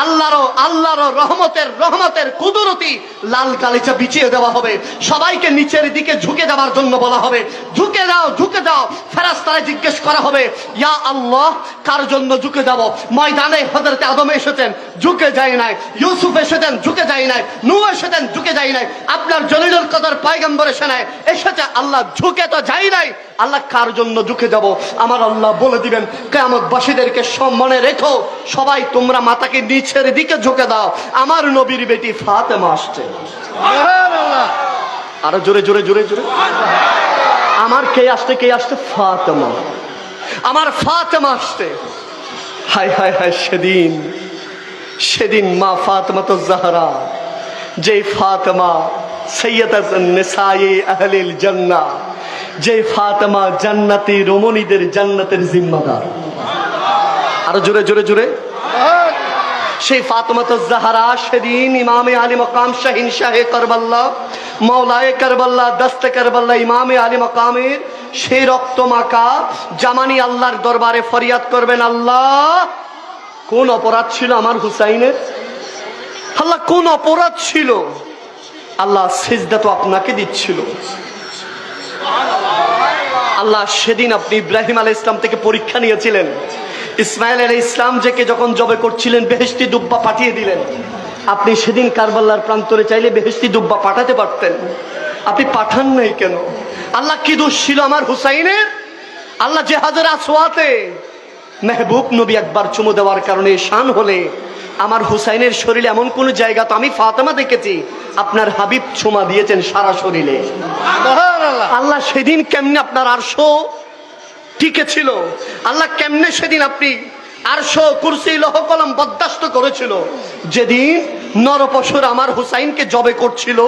আল্লাহর রহমতের কুদরতি লাল গালিচা বিছিয়ে দেওয়া হবে। সবাইকে নিচের দিকে ঝুঁকে যাওয়ার জন্য বলা হবে, ঝুঁকে যাও, ঝুঁকে যাও। ফেরেশতারা জিজ্ঞেস করা হবে, ইয়া আল্লাহ, কার জন্য ঝুঁকে যাব? ময়দানে হযরত আদম এসেছেন, ঝুঁকে যায় নাই। ইউসুফ এসেছেন, ঝুঁকে যায় নাই। নূহ এসেছেন, ঝুঁকে যায় নাই। আপনার জলিলুল কদর পয়গম্বর এসেছে, আল্লাহ ঝুঁকে তো যায় নাই। আল্লাহ কার জন্য ঝুঁকে যাব? আমার আল্লাহ বলে দিবেন, কিয়ামতবাসীদেরকে মনে রেখো, সবাই তোমরা মাথাকে নিচের দিকে ঝুঁকে দাও, আমার নবীর বেটি ফাতেমা আসছে। আরো জোরে জোরে জোরে জোরে, আমার কে আসছে? ফাতেমা, আমার ফাতেমা আসছে। হায় হায় হায়, সেদিন মা ফাতেমা তো জাহরা, যে ফাতেমা সাইয়্যিদাতুন নিসায়ে আহলিল জান্নাহ, যে ফাতেমা জান্নাতি রমণীদের জান্নাতের জিম্মাদার। আরো জোরে জোরে জোরে, সেই ফাতেমা তো জাহরা সেদিন ইমামে আলী মাকাম শাহে কারবালা, মাওলায়ে কারবালা, দস্তে কারবালা, ইমামে আলী মাকামের সেই রক্ত মাখা জামানি আল্লাহর দরবারে ফরিয়াদ করবেন, আল্লাহ কোন অপরাধ ছিল আমার হুসাইনের? আল্লাহ কোন অপরাধ ছিল? আল্লাহ সিজদা তো আপনাকে দিচ্ছিল। আল্লাহ সেদিন আপনি ইব্রাহিম আলাইহিস সালাম থেকে পরীক্ষা নিয়েছিলেন। ইসমাইল আলাইহিস সালাম যেকে যখন জবে করছিলেন, বেহেশতি দুব্বা পাঠিয়ে দিলেন। আপনি সেদিন কারবালার প্রান্তরে চাইলে বেহেশতি দুব্বা পাঠাতে পারতেন, আপনি পাঠান নাই কেন? আল্লাহ কি দোষ ছিল আমার হুসাইনের? আল্লাহ জিহাদের আসওয়াতে মেহবুব নবী একবার চুমু দেওয়ার কারণে শান হলে, আমার হুসাইনের শরীরে এমন কোন জায়গা তো আমি ফাতেমা দেখেছি আপনার হাবিব চুমা দিয়েছেন সারা শরীরে। আল্লাহ সেদিন কেমনে আপনার আরশ টিকে ছিল? আল্লাহ কেমনে সেদিন আপনি আরশ, কুরসি, লৌহ কলম বরদাস্ত করেছিল? যেদিন নরপশুর আমার হুসাইনকে জবে করছিল,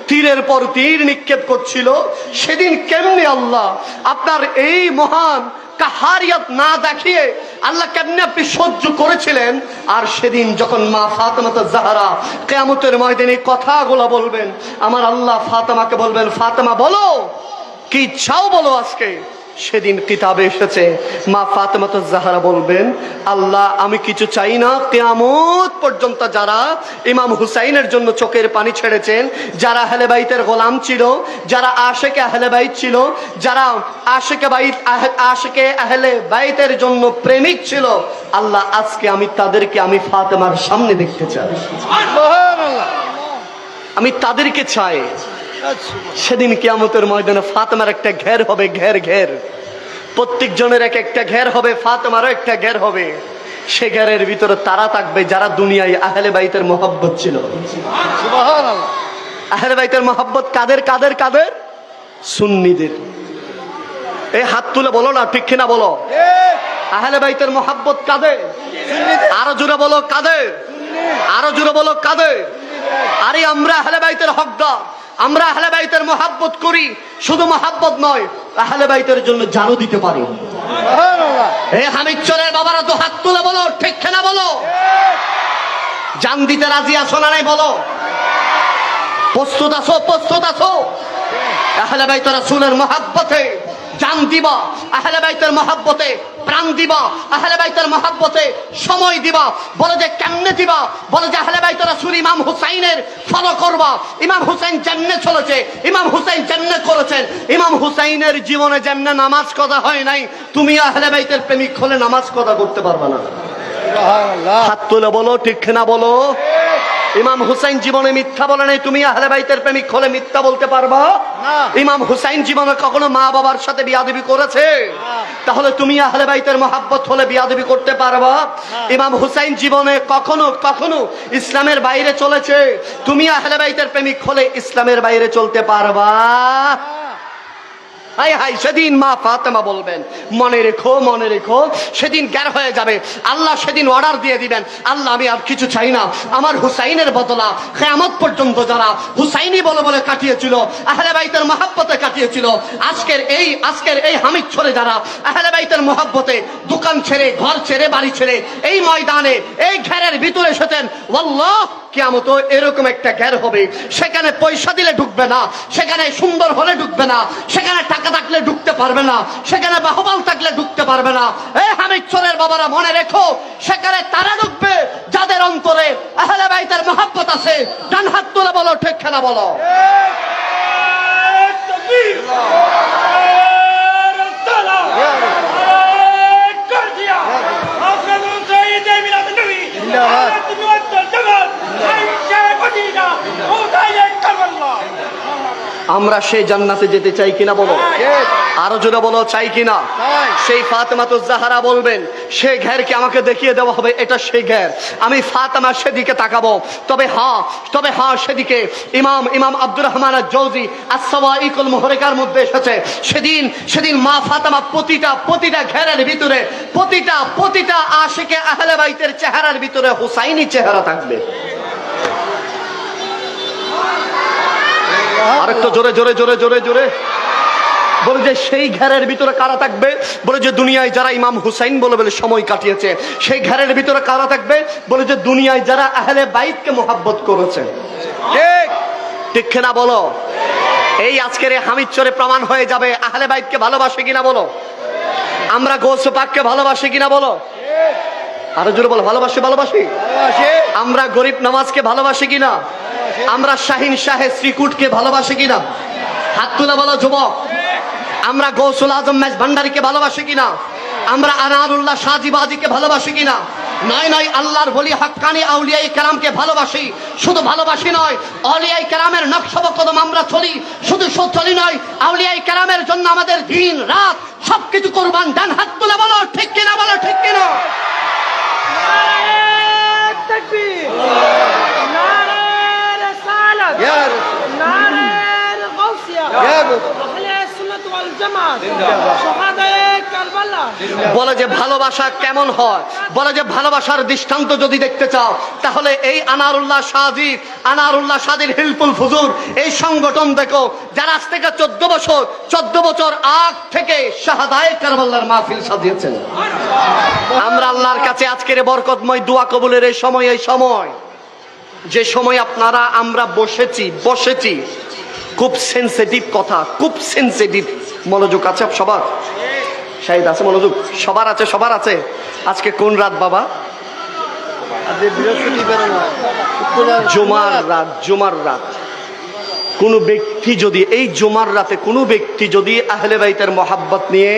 তীরের পর তীর নিক্ষেপ করছিল, সেদিন কেমনে আল্লাহ আপনার এই মহান কাহারিয়াত না দেখিয়ে আল্লাহ কেমনে আপনি সহ্য করেছিলেন? আর সেদিন যখন মা ফাতেমা জাহরা কিয়ামতের ময়দানে কথাগুলো বলবেন, আমার আল্লাহ ফাতেমাকে বলবেন, ফাতেমা বলো কি চাও বলো আজকে। সেদিন কিতাবে এসেছে মা ফাতেমা জাহরা বলবেন, আল্লাহ আমি কিছু চাই না, কিয়ামত পর্যন্ত যারা ইমাম হুসাইনের জন্য চোখের পানি ছেড়েছেন, যারা আহলে বাইতের গোলাম ছিল, যারা আশিকে আহলে বাইত ছিল, যারা আশিকে আহলে বাইতের জন্য প্রেমিক ছিল, আল্লাহ আজকে আমি তাদেরকে আমি ফাতেমার সামনে দেখতে চাই, আমি তাদেরকে চাই। সেদিন কিয়ামতের ময়দানে ফাতেমার একটা ঘের হবে, ঘের প্রত্যেক জনের এক একটা ঘের হবে, ফাতেমারও একটা ঘের হবে। সে ঘেরের ভিতরে তারা থাকবে যারা দুনিয়ায় আহলে বাইতের মোহাব্বত ছিল। সুবহানাল্লাহ। আহলে বাইতের মোহাব্বত কাদের কাদের কাদের? সুন্নিদের। এই হাত তুলে বলো না, ঠিক কিনা বলো? আহলে বাইতের মোহাব্বত কাদের? আরো জোরে বলো কাদের? আরো জোরে বলো কাদের? আরে আমরা আহলে বাইতের হকদার, আমরা আহলে বাইতের মোহাব্বত করি। শুধু মোহাব্বত নয়, আহলে বাইতের জন্য জানও দিতে পারি। এই হামিদচরের বাবারা তো হাত তুলে বলো, ঠিক কিনা বলো? জান দিতে রাজি আছো না নাই বলো? প্রস্তুত আছো? প্রস্তুত আছো? আহলে বাইত রাসূলের মোহাব্বতে জান দিবা, আহলে বাইতের মোহাব্বতে প্রাণ দিবা, আহলে বাইতের মহব্বতে সময় দিবা। বলে যে কেমনে দিবা? বলে যে আহলে বাইত রাসূল ইমাম হুসাইনের ফলো করবা। ইমাম হুসাইন যেমনে চলেছে, ইমাম হুসাইন যেমনে করেছেন, ইমাম হুসাইনের জীবনে যেমনে নামাজ কাজা হয় নাই, তুমি আহলে বাইতের প্রেমিক হলে নামাজ কাজা করতে পারবা না। হাত তুলে বলো ঠিক না বলো। ইমাম হুসাইন জীবনে মিথ্যা বলে নাই, তুমি আহলে বাইতের প্রেমিক হলে মিথ্যা বলতে পারবা? ইমাম হুসাইন জীবনে কখনো মা বাবার সাথে বিয়াদবি করেছে? তাহলে তুমি আহলে বাইতের মহব্বত হলে বিয়াদবি করতে পারবা? ইমাম হুসাইন জীবনে কখনো কখনো ইসলামের বাইরে চলেছে, তুমি আহলে বাইতের প্রেমিক হলে ইসলামের বাইরে চলতে পারবা? হাই হাই, সেদিন মা ফাতেমা বলবেন, মনে রেখো মনে রেখো, সেদিন গ্যার হয়ে যাবে। আল্লাহ সেদিন অর্ডার দিয়ে দিবেন, আল্লাহ আমি আর কিছু চাই না, আমার হুসাইনের বদলা কিয়ামত পর্যন্ত যারা হুসাইনি বলে বলে কাটিয়েছিল, আহলে বাইতের মহব্বতে কাটিয়েছিল, আজকের এই হামিদ ছড়ে যারা আহলে বাইতের মহব্বতে দোকান ছেড়ে ঘর ছেড়ে বাড়ি ছেড়ে এই ময়দানে এই ঘেরের ভিতরে এসেছেন, আল্লাহ কিয়ামত এরকম একটা ঘের হবে, সেখানে পয়সা দিলে ঢুকবে না, সেখানে সুন্দর হলে ঢুকবে না, সেখানে টাকা থাকলে ঢুকতে পারবে না, সেখানে বাহবাল থাকলে ঢুকতে পারবে না। এই হামিদচরের বাবারা মনে রেখো, সেখানে তারা ঢুকবে যাদের অন্তরে আহলে বাইতের মহব্বত আছে। ডান হাত তুলে বলো ঠিক না বলো। আমরা সেই জান্নাতে যেতে চাই কিনা বলো, আরো জোরে বলো চাই কিনা। সেই ফাতেমাতুজ জাহরা বলবেন, সেই ঘেরকে আমাকে দেখিয়ে দেওয়া হবে, এটা সেই ঘের, আমি ফাতেমা সেদিকে তাকাবো। তবে হ্যাঁ সেদিকে ইমাম আব্দুর রহমান আজ-জওজি আস-সাওয়াইকুল মুহরিকার মধ্যে এসেছে, সেদিন মা ফাতেমা প্রতিটা ঘেরের ভিতরে প্রতিটা আশিকে আহলে বাইতের চেহারার ভিতরে হুসাইনি চেহারা থাকবে। আরেকটু জোরে জোরে জোরে জোরে জোরে বলে যে সেই ঘরের ভিতরে কারা থাকবে? বলে যে দুনিয়ায় যারা ইমাম হুসাইন বলে বলে সময় কাটিয়েছে, সেই ঘরের ভিতরে কারা থাকবে? বলে যে দুনিয়ায় যারা আহলে বাইতকে মোহাব্বত করেছে। ঠিক না বলো? এই আজকের এই হামিদচরে প্রমাণ হয়ে যাবে আহলে বাইতকে ভালোবাসে কিনা বলো, আমরা গৌস পাককে ভালোবাসি কিনা বলো, আরো জোরে বলো ভালোবাসি। আমরা গরিব নামাজকে ভালোবাসি কিনা, আমরা শাহিন শাহে শ্রীকুটকে ভালোবাসি কিনা, হাত তুলে বলো যুবক। আমরা গৌসুল আজম মেজ ভান্ডারীকে ভালোবাসি কিনা, আমরা আনারুল্লাহ শাহজিবাদীকে ভালোবাসি কিনা। নয় আল্লাহর ওলি হাক্কানি আউলিয়ায়ে কেরামকে ভালোবাসি। শুধু ভালোবাসি নয়, আউলিয়ায়ে কেরামের নকশব কদম আমরা চলি। শুধু চলি নয়, আউলিয়ায়ে কেরামের জন্য আমাদের দিন রাত সবকিছু কুরবান। ডান হাত তুলে বলো ঠিক কিনা বলো ঠিক কিনা। বলে যে ভালোবাসা কেমন হয়, বলে যে ভালোবাসার দৃষ্টান্ত যদি দেখতে চাও তাহলে এই আনারুল্লাহ শাহজির হিলফুল ফুজুর এই সংগঠন দেখো, যারা আজ থেকে 14 বছর আগ থেকে শাহাদায়ে কারবালার মাহফিল সাজিয়েছেন। আমরা আল্লাহর কাছে আজকের বরকতময় দোয়া কবুলের এই সময় যে সময় আপনারা আমরা বসেছি খুব সেন্সিটিভ কথা, খুব সেন্সিটিভ। মনোযোগ আছে সবার? শাহিদ আছে মনোযোগ? সবার আছে। আজকে কোন রাত বাবা? জুমার রাত। কোনো ব্যক্তি যদি এই জুমার রাতে কোনো ব্যক্তি যদি আহলে বাইতের মহাব্বত নিয়ে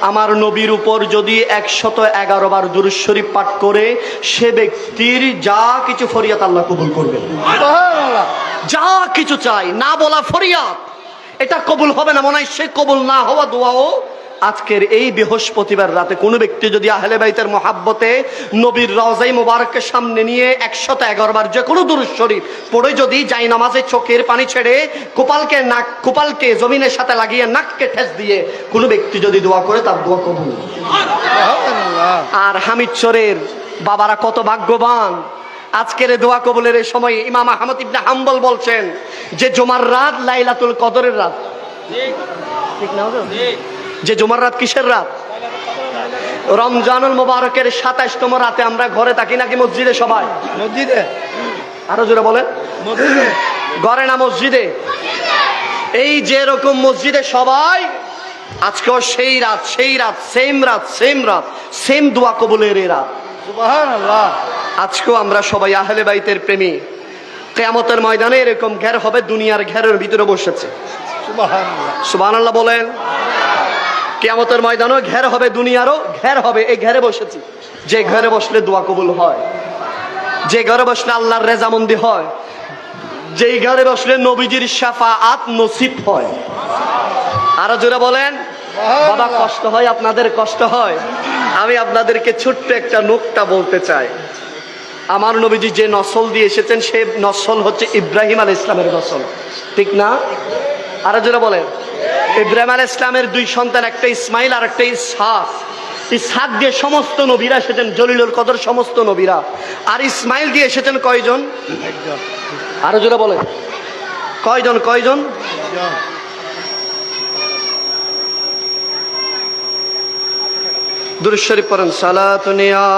আমার নবীর উপর যদি 111 বার দুরূদ শরীফ পাঠ করে, সে ব্যক্তির যা কিছু ফরিয়াদ আল্লাহ কবুল করবেন। যা কিছু চাই না বলা ফরিয়াদ এটা কবুল হবে না। মনে হয় সে কবুল না হওয়া দোয়াও আজকের এই বৃহস্পতিবার রাতে কোনো ব্যক্তি যদি আহলে বাইতের মহাব্বতে নবীর রওজায়ে মুবারককে সামনে নিয়ে 111 বার যে কোনো দুরূদ শরীফ পড়ে যদি যায় নামাজে চোখের পানি ছেড়ে কপালকে জমিনের সাথে লাগিয়ে নাককে ঠেস দিয়ে কোনো ব্যক্তি যদি দোয়া করে, তার দোয়া কবুল। আর হামিদচরের বাবারা কত ভাগ্যবান, আজকের দোয়া কবুলের এই সময় ইমাম আহমদ ইবনে হাম্বল বলছেন যে জুমার রাত লাইলাতুল কদরের রাত। ঠিক না? যে জুমার রাত কিসের রাত? রমজানুল মুবারকের 27তম রাতে আমরা ঘরে থাকি নাকি মসজিদে? সবাই মসজিদে। আরো জোরে বলেন ঘরে না মসজিদে? এই যে রকম মসজিদে সবাই, আজকেও সেই রাত সেম রাত সেম দোয়া কবুলের এরা। সুবহানাল্লাহ। আজকেও আমরা সবাই আহলে বাইতের প্রেমী। কিয়ামতের ময়দানে এরকম ঘের হবে, দুনিয়ার ঘেরের ভিতরে বসেছে। সুবহানাল্লাহ। সুবহানাল্লাহ বলেন। কিয়ামতের ময়দানেও ঘের হবে, দুনিয়ারও ঘের হবে, এই ঘেরে বসেছি। যে ঘরে বসলে দোয়া কবুল হয়, যে ঘরে বসলে আল্লাহর রেজামন্দি হয়, যেই ঘরে বসলে নবীজির শাফাআত নসিব হয়। আরো জোরে বলেন। বাবা কষ্ট হয়, আপনাদের কষ্ট হয়। আমি আপনাদেরকে ছোট্ট একটা নুকতা বলতে চাই। আমার নবীজি যে নসল দিয়ে এসেছেন, সে নসল হচ্ছে ইব্রাহিম আলাইহিস ইসলামের নসল, ঠিক না? আরো জোরে বলেন। ইব্রাহিম আলাইহিস ইসলামের দুই সন্তান, একটা ইসমাইল আর একটা ইসহাক। ইসহাক দিয়ে সমস্ত নবীরা এসেছেন, জলিলুল কদর সমস্ত নবীরা। আর ইসমাইল দিয়ে এসেছেন কয়জন? একজন। আরো জোরে বলেন। কয়জন? কয়জন? একজন। দুরূদ শরীফ পড়েন। সালাতুন ইয়া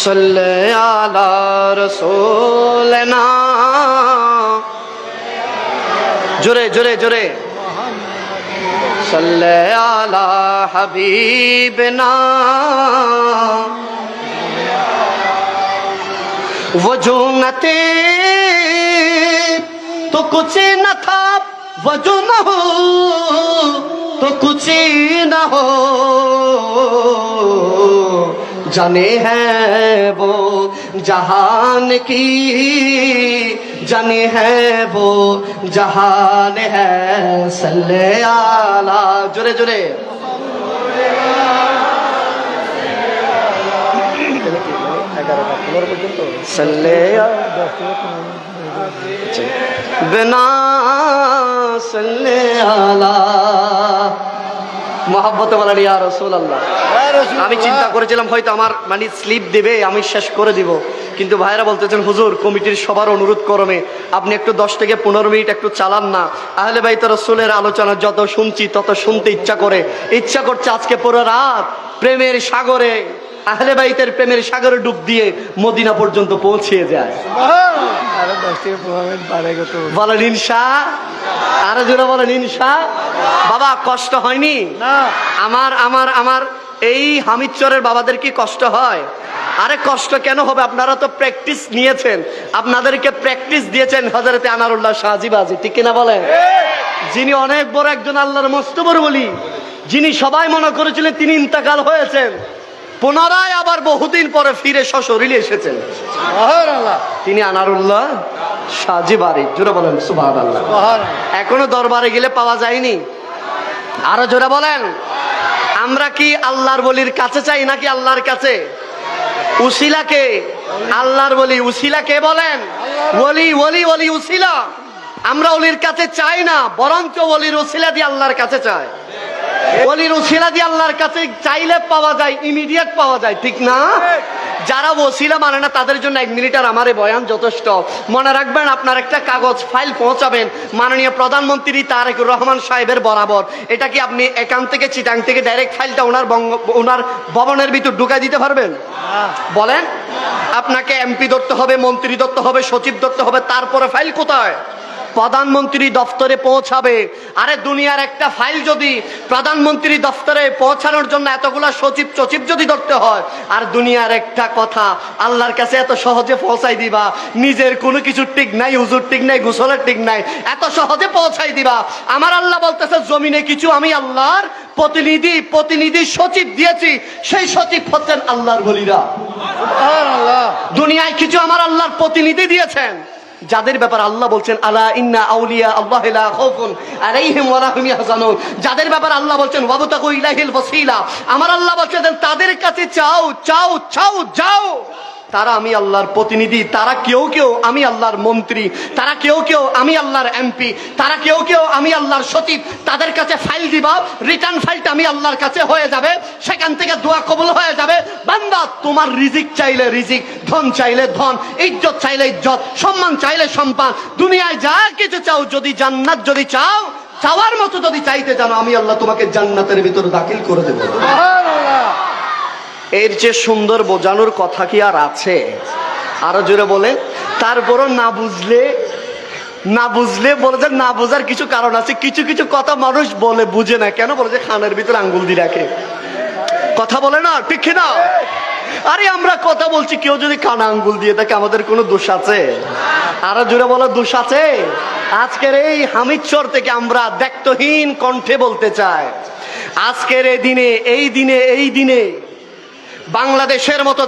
সাল্লি আলা রাসূলিনা। জোরে জোরে জোরে। সাল্লি আলা হাবিবিনা। वजू न थे तो कुछ न था, वजू न हो तो कुछ न हो। जाने हैं वो जहान की, जाने हैं वो जहान है। सल्ले आला। जोरे जोरे। सल्ले बिना सल्ले आला मोहब्बत वाला ইয়া রাসূলুল্লাহ। আমি চিন্তা করেছিলাম হয়তো আমার মানে স্লিপ দেবে, আমি শেষ করে দিব, কিন্তু ভাইরা বলতেছেন হুজুর কমিটির সবার অনুরোধ করমে আপনি একটু 10 থেকে 15 মিনিট একটু চালান না। আহলে বাইত রাসূলের আলোচনা যত শুনছি তত শুনতে ইচ্ছা করছে আজকে পুরো রাত প্রেমের সাগরে, আহলে বাইতের প্রেমের সাগরে ডুব দিয়ে মদিনা পর্যন্ত পৌঁছে যায়। আরো 10 থেকে 15 মিনিট বাড়ে গত। বলেন ইনশাআল্লাহ। আরো জোরে বলেন ইনশাআল্লাহ। বাবা কষ্ট হয়নি? না। আমার এই হামিদচরের বাবাদের কি কষ্ট হয়? আরে কষ্ট কেন হবে? আপনারা তো প্র্যাকটিস নিয়েছেন, আপনাদেরকে প্র্যাকটিস দিয়েছেন হযরতে আনারুল্লাহ শাহজি বাজি, ঠিক কিনা বলেন? যিনি অনেক বড় একজন আল্লাহর মস্ত বড় ওলি, যিনি সবাই মনে করেছিলেন তিনি ইন্তেকাল হয়েছেন, পুনরায় আবার বহুদিন পরে ফিরে সশরীরে এসেছেন। সুবহানাল্লাহ। তিনি আনারুল্লাহ শাহজি বাড়ি। জোরে বলেন সুবহানাল্লাহ। এখনো দরবারে গেলে পাওয়া যায়নি। আরো জোরে বলেন। আমরা কি আল্লাহর বলির কাছে চাই নাকি আল্লাহর কাছে? উসিলাকে আল্লাহর বলি, উসিলাকে বলেন ওলি ওলি ওলি উসিলা। আমরা ওলির কাছে চাই না, বরঞ্চ ওলির উসিলা দিয়ে আল্লাহর কাছে চাই। ওলির উসিলা দিয়ে আল্লাহর কাছে চাইলে পাওয়া যায়, ইমিডিয়েট পাওয়া যায়, ঠিক না? যারা ওসিলা মানে না তাদের জন্য 1 মিনিট আর আমার এই বয়ান যথেষ্ট। মনে রাখবেন, আপনার একটা কাগজ ফাইল পৌঁছাবেন মাননীয় প্রধানমন্ত্রী তারেকুর রহমান সাহেবের বরাবর। এটা কি আপনি এখান থেকে চিটাং থেকে ডাইরেক্ট ফাইলটা ওনার ভবনের ভিতর ঢুকাই দিতে পারবেন? বলেন। আপনাকে এমপি ধরতে হবে, মন্ত্রী ধরতে হবে, সচিব ধরতে হবে, তারপরে ফাইল কোথায়? প্রধানমন্ত্রী দফতরে পৌঁছাবে। আরে দুনিয়ার একটা ফাইল যদি প্রধানমন্ত্রী দফতরে পৌঁছানোর জন্য এতগুলা সচিব যদি ধরতে হয়, আর দুনিয়ার একটা কথা আল্লাহর কাছে এত সহজে পৌঁছাই দিবা, নিজের কোনো কিছু ঠিক নাই, হুজুর ঠিক নাই, গোসলের ঠিক নাই, এত সহজে পৌঁছাই দিবা। আমার আল্লাহ বলতেছে জমিনে কিছু আমি আল্লাহর প্রতিনিধি সচিব দিয়েছি, সেই সচিব হচ্ছেন আল্লাহর ওলিরা। সুবহানাল্লাহ। দুনিয়ায় কিছু আমার আল্লাহর প্রতিনিধি দিয়েছেন, যাদের ব্যাপারে আল্লাহ বলছেন আলা ইন্না আউলিয়া আল্লাহ লা খাউফুন আলাইহিম ওয়া লা হুম ইয়াহজানুন। যাদের ব্যাপারে আল্লাহ বলছেন ওয়াবতাগু ইলাইহিল ওয়াসিলা। আমার আল্লাহ বলছেন তাদের কাছে চাও চাও চাও যাও। তারা আমি আল্লাহর প্রতিনিধি, তারা কেউ কেউ আমি আল্লাহর মন্ত্রী, তারা কেউ কেউ আমি আল্লাহর এমপি, তারা কেউ কেউ আমি আল্লাহর সচিব। তাদের কাছে ফাইল দিবা, রিটার্ন ফাইলটা আমি আল্লাহর কাছে হয়ে যাবে, সেখান থেকে দোয়া কবুল হয়ে যাবে। বান্দা তোমার রিজিক চাইলে রিজিক, ধন চাইলে ধন, ইজ্জত চাইলে ইজ্জত, সম্মান চাইলে সম্মান, দুনিয়ায় যা কিছু চাও, যদি জান্নাত যদি চাও, চাওয়ার মতো যদি চাইতে জানো, আমি আল্লাহ তোমাকে জান্নাতের ভিতরে দাখিল করে দেব। সুবহানাল্লাহ। এর যে সুন্দর বোঝানোর কথা কি আর আছে? আরো জোরে বলেন। তারপরও না বুঝলে না বুঝলে বলে যে না বোঝার কিছু কারণ আছে, কিছু কিছু কথা মানুষ বলে বুঝে না কেন, বলে যে খানের ভিতরে আঙ্গুল দিয়ে রাখে, কথা বলে না, ঠিক না? আরে আমরা কথা বলছি, কেউ যদি কানে আঙ্গুল দিয়ে থাকে আমাদের কোনো দোষ আছে? আরো জোরে বলো, দোষ আছে? আজকের এই হামিদচর থেকে আমরা দায়িত্বহীন কণ্ঠে বলতে চাই, আজকের এই দিনে বাংলাদেশের মতো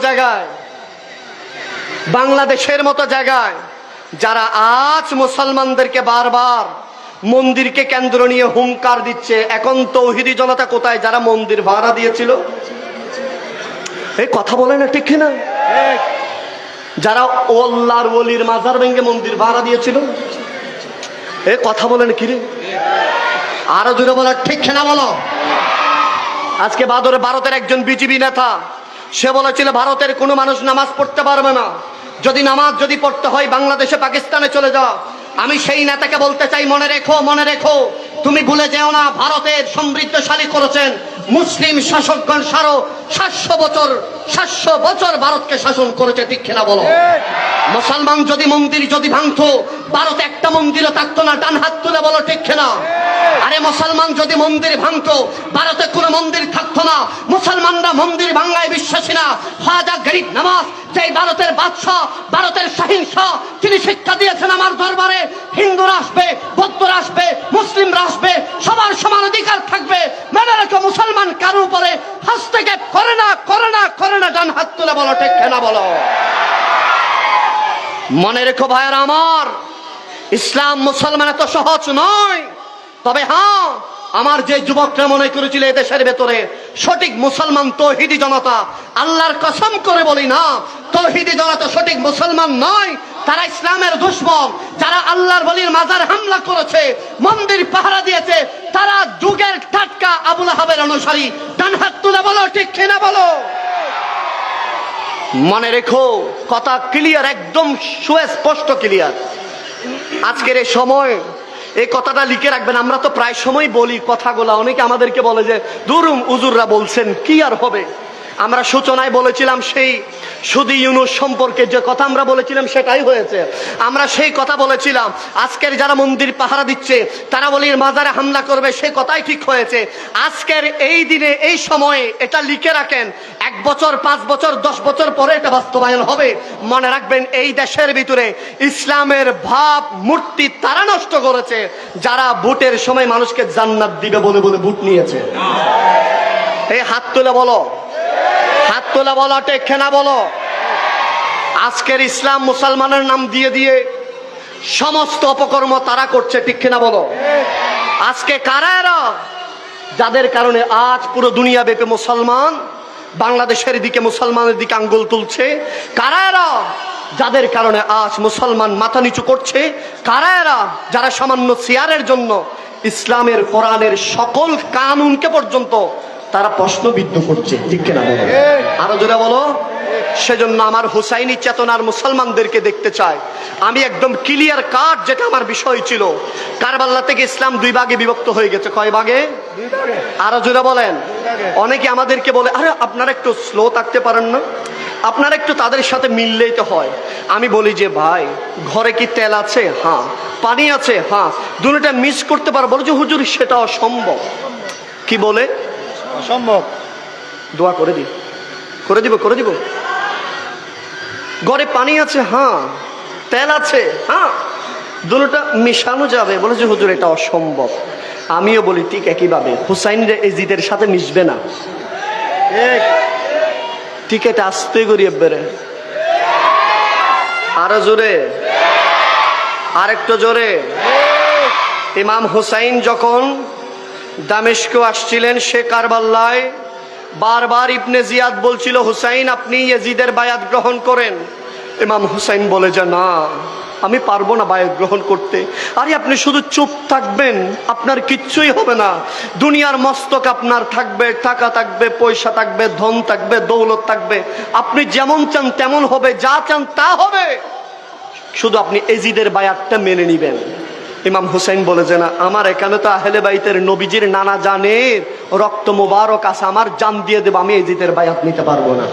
জায়গায় যারা আজ মুসলমানদেরকে বারবার মন্দিরকে কেন্দ্র নিয়ে হুঙ্কার দিচ্ছে, এখন তৌহিদি জনতা কোথায় যারা মন্দির ভাড়া দিয়েছিল? এই কথা বলে না, ঠিক না? যারা আল্লাহর ওলির মাজার ভেঙে মন্দির ভাড়া দিয়েছিল, এই কথা বলেন কি রে? আরো জোরে বলো, ঠিক না বলো? আজকে ভারতের একজন বিজেপি নেতা সে বলেছিল ভারতের কোনো মানুষ নামাজ পড়তে পারবে না, যদি পড়তে হয় বাংলাদেশে পাকিস্তানে চলে যাও। আমি সেই নেতাকে বলতে চাই, মনে রেখো, তুমি ভুলে যেও না ভারতের সমৃদ্ধশালী করেছেন মুসলিম শাসকগণ, 700 বছর ভারতকে শাসন করেছে, ঠিক না বলো? মুসলমান যদি মন্দির ভাঙতো, ভারতে একটা মন্দিরও থাকতো না, ডান হাত তুলে বলো, ঠিক না? আরে মুসলমান যদি মন্দির ভাঙতো, ভারতে কোনো মন্দির থাকতো না। মুসলমানরা মন্দির ভাঙায় বিশ্বাসী না। খাজা গরিব নওয়াজ, যে ভারতের বাদশাহ, ভারতের শাহিনশাহ, তিনি শিক্ষা দিয়েছেন আমার দরবারে হিন্দুরা আসবে, বৌদ্ধরা আসবে, মুসলিমরা আসবে, সবার সমান অধিকার থাকবে। মনে রেখো, মুসলমান কারো উপরে হস্তক্ষেপ করে না। ডান হাত তুলে বলো, ঠিক না বলো? মনে রেখো ভাইয়েরা আমার, ইসলাম মুসলমান এত সহজ নয়। তবে হ্যাঁ, আমার যে যুবকরা মনে করেছিল এদেশের ভেতরে সঠিক মুসলমান তৌহিদি জনতা, আল্লাহর কসম করে বলি না, তৌহিদি জনতা সঠিক মুসলমান নয়, তারা ইসলামের দুশমন। যারা আল্লাহর ওলির মাজার হামলা করেছে, মন্দির পাহারা দিয়েছে, তারা যুগের টাটকা আবুল আহাবের অনুসারী। ডান হাত তুলে বলো, ঠিক না বলো? মনে রেখো, কথা ক্লিয়ার, একদম সুস্পষ্ট ক্লিয়ার। আজকের এই সময় এই কথাটা লিখে রাখবেন। আমরা তো প্রায় সময় বলি কথাগুলা, অনেকে আমাদেরকে বলে যে দুরুম হুজুররা বলছেন, কি আর হবে। আমরা সূচনায় বলেছিলাম সেই সুদী ইউনুস সম্পর্কে যে কথা আমরা বলেছিলাম সেটাই হয়েছে। আমরা সেই কথা বলেছিলাম, আজকের যারা মন্দির পাহারা দিচ্ছে তারা বলির মাজারে হামলা করবে, সেই কথাই ঠিক হয়েছে। আজকের এই দিনে এই সময়ে এটা লিখে রাখেন, 1 বছর, 5 বছর, 10 বছর পরে এটা বাস্তবায়ন হবে। মনে রাখবেন, এই দেশের ভিতরে ইসলামের ভাব মূর্তি তারা নষ্ট করেছে যারা ভোটের সময় মানুষকে জান্নাত দিবে বলে ভোট নিয়েছে। এই হাত তুলে বলো, ঠিক না বলো? আজকের ইসলাম মুসলমানের নাম দিয়ে সমস্ত অপকর্ম তারা করছে, ঠিক না বলো? আজকে কারা এরা যাদের কারণে আজ পুরো দুনিয়া ব্যাপী মুসলমান বাংলাদেশের দিকে, মুসলমানের দিকে আঙ্গুল তুলছে? কারা এরা যাদের কারণে আজ মুসলমান মাথা নিচু করছে? কারা এরা যারা সামান্য চেয়ারের জন্য ইসলামের, কোরআনের সকল কানুনকে পর্যন্ত তারা প্রশ্নবিদ্ধ করছে, ঠিক না বলো? আরো জোরে বলো। সেজন্য আমার হুসাইনি চেতনার মুসলমানদেরকে দেখতে চাই। আমি একদম ক্লিয়ার কাট, যেটা আমার বিষয় ছিল, কারবালা থেকে ইসলাম 2 ভাগে বিভক্ত হয়ে গেছে। কয় ভাগে? 2 ভাগে। আরো জোরে বলেন। অনেকে আমাদেরকে বলে, আরে আপনারা একটু স্লো থাকতে পারেন না, আপনারা একটু তাদের সাথে মিললেই তো হয়। আমি বলি যে ভাই, ঘরে কি তেল আছে? হ্যাঁ। পানি আছে? হ্যাঁ। দুটোটা মিস করতে পারো? বলো যে হুজুর সেটা অসম্ভব। কি বলে? অসম্ভব। দোয়া করে দিব। ঘরে পানি আছে? হ্যাঁ। তেল আছে? হ্যাঁ। দুটোটা মিশানো যাবে? বলে যে হুজুর এটা অসম্ভব। আমিও বলি ঠিক একইভাবে হুসাইন এজিদের সাথে মিশবে না। ঠিক এটা আস্তে করি এবারে, আরো জোরে, আরেকটু জোরে। ইমাম হুসাইন যখন দামেস্ক আসছিলেন, সে কারবালায় বারবার ইবনে জিয়াদ বলছিল, হুসাইন আপনি ইয়াজিদের বায়াত গ্রহণ করেন। ইমাম হুসাইন বলে যে না, আমি পারবো না বায়াত গ্রহণ করতে। আরে আপনি শুধু চুপ থাকবেন, আপনার কিচ্ছুই হবে না। দুনিয়ার মস্তক আপনার থাকবে, টাকা থাকবে, পয়সা থাকবে, ধন থাকবে, দৌলত থাকবে, আপনি যেমন চান তেমন হবে, যা চান তা হবে, শুধু আপনি এজিদের বায়াতটা মেনে নিবেন। ইমাম হুসাইন বলে যে না, আমার এখানে তো আহলে বাইতের নবীজির নানা জানের রক্ত মোবারক আছে, আমার জান দিয়ে দেব, আমি এজিদের বায়াত নিতে পারবো না।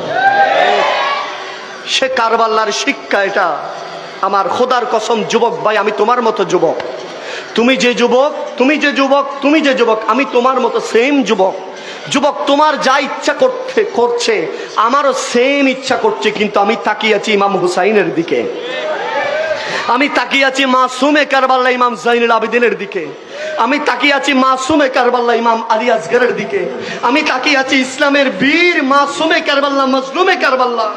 সে কারবালার শিক্ষা এটা। আমার খোদার কসম যুবক ভাই, আমি তোমার মতো যুবক, তুমি যে যুবক, তুমি যে যুবক, তুমি যে যুবক, আমি তোমার মতো সেম যুবক। যুবক, তোমার যা ইচ্ছা করছে আমারও সেম ইচ্ছা করছে, কিন্তু আমি তাকিয়ে আছি ইমাম হুসাইনের দিকে, আমি তাকিয়ে আছি মাসুমে কারবাল্লা ইমাম জাইনুল আবেদিনের দিকে, আমি তাকিয়ে আছি মাসুমে কারবাল্লা ইমাম আলী আসগরের দিকে, আমি তাকিয়ে আছি ইসলামের বীর মাসুমে কারবাল্লা মজলুমে কারবাল্লা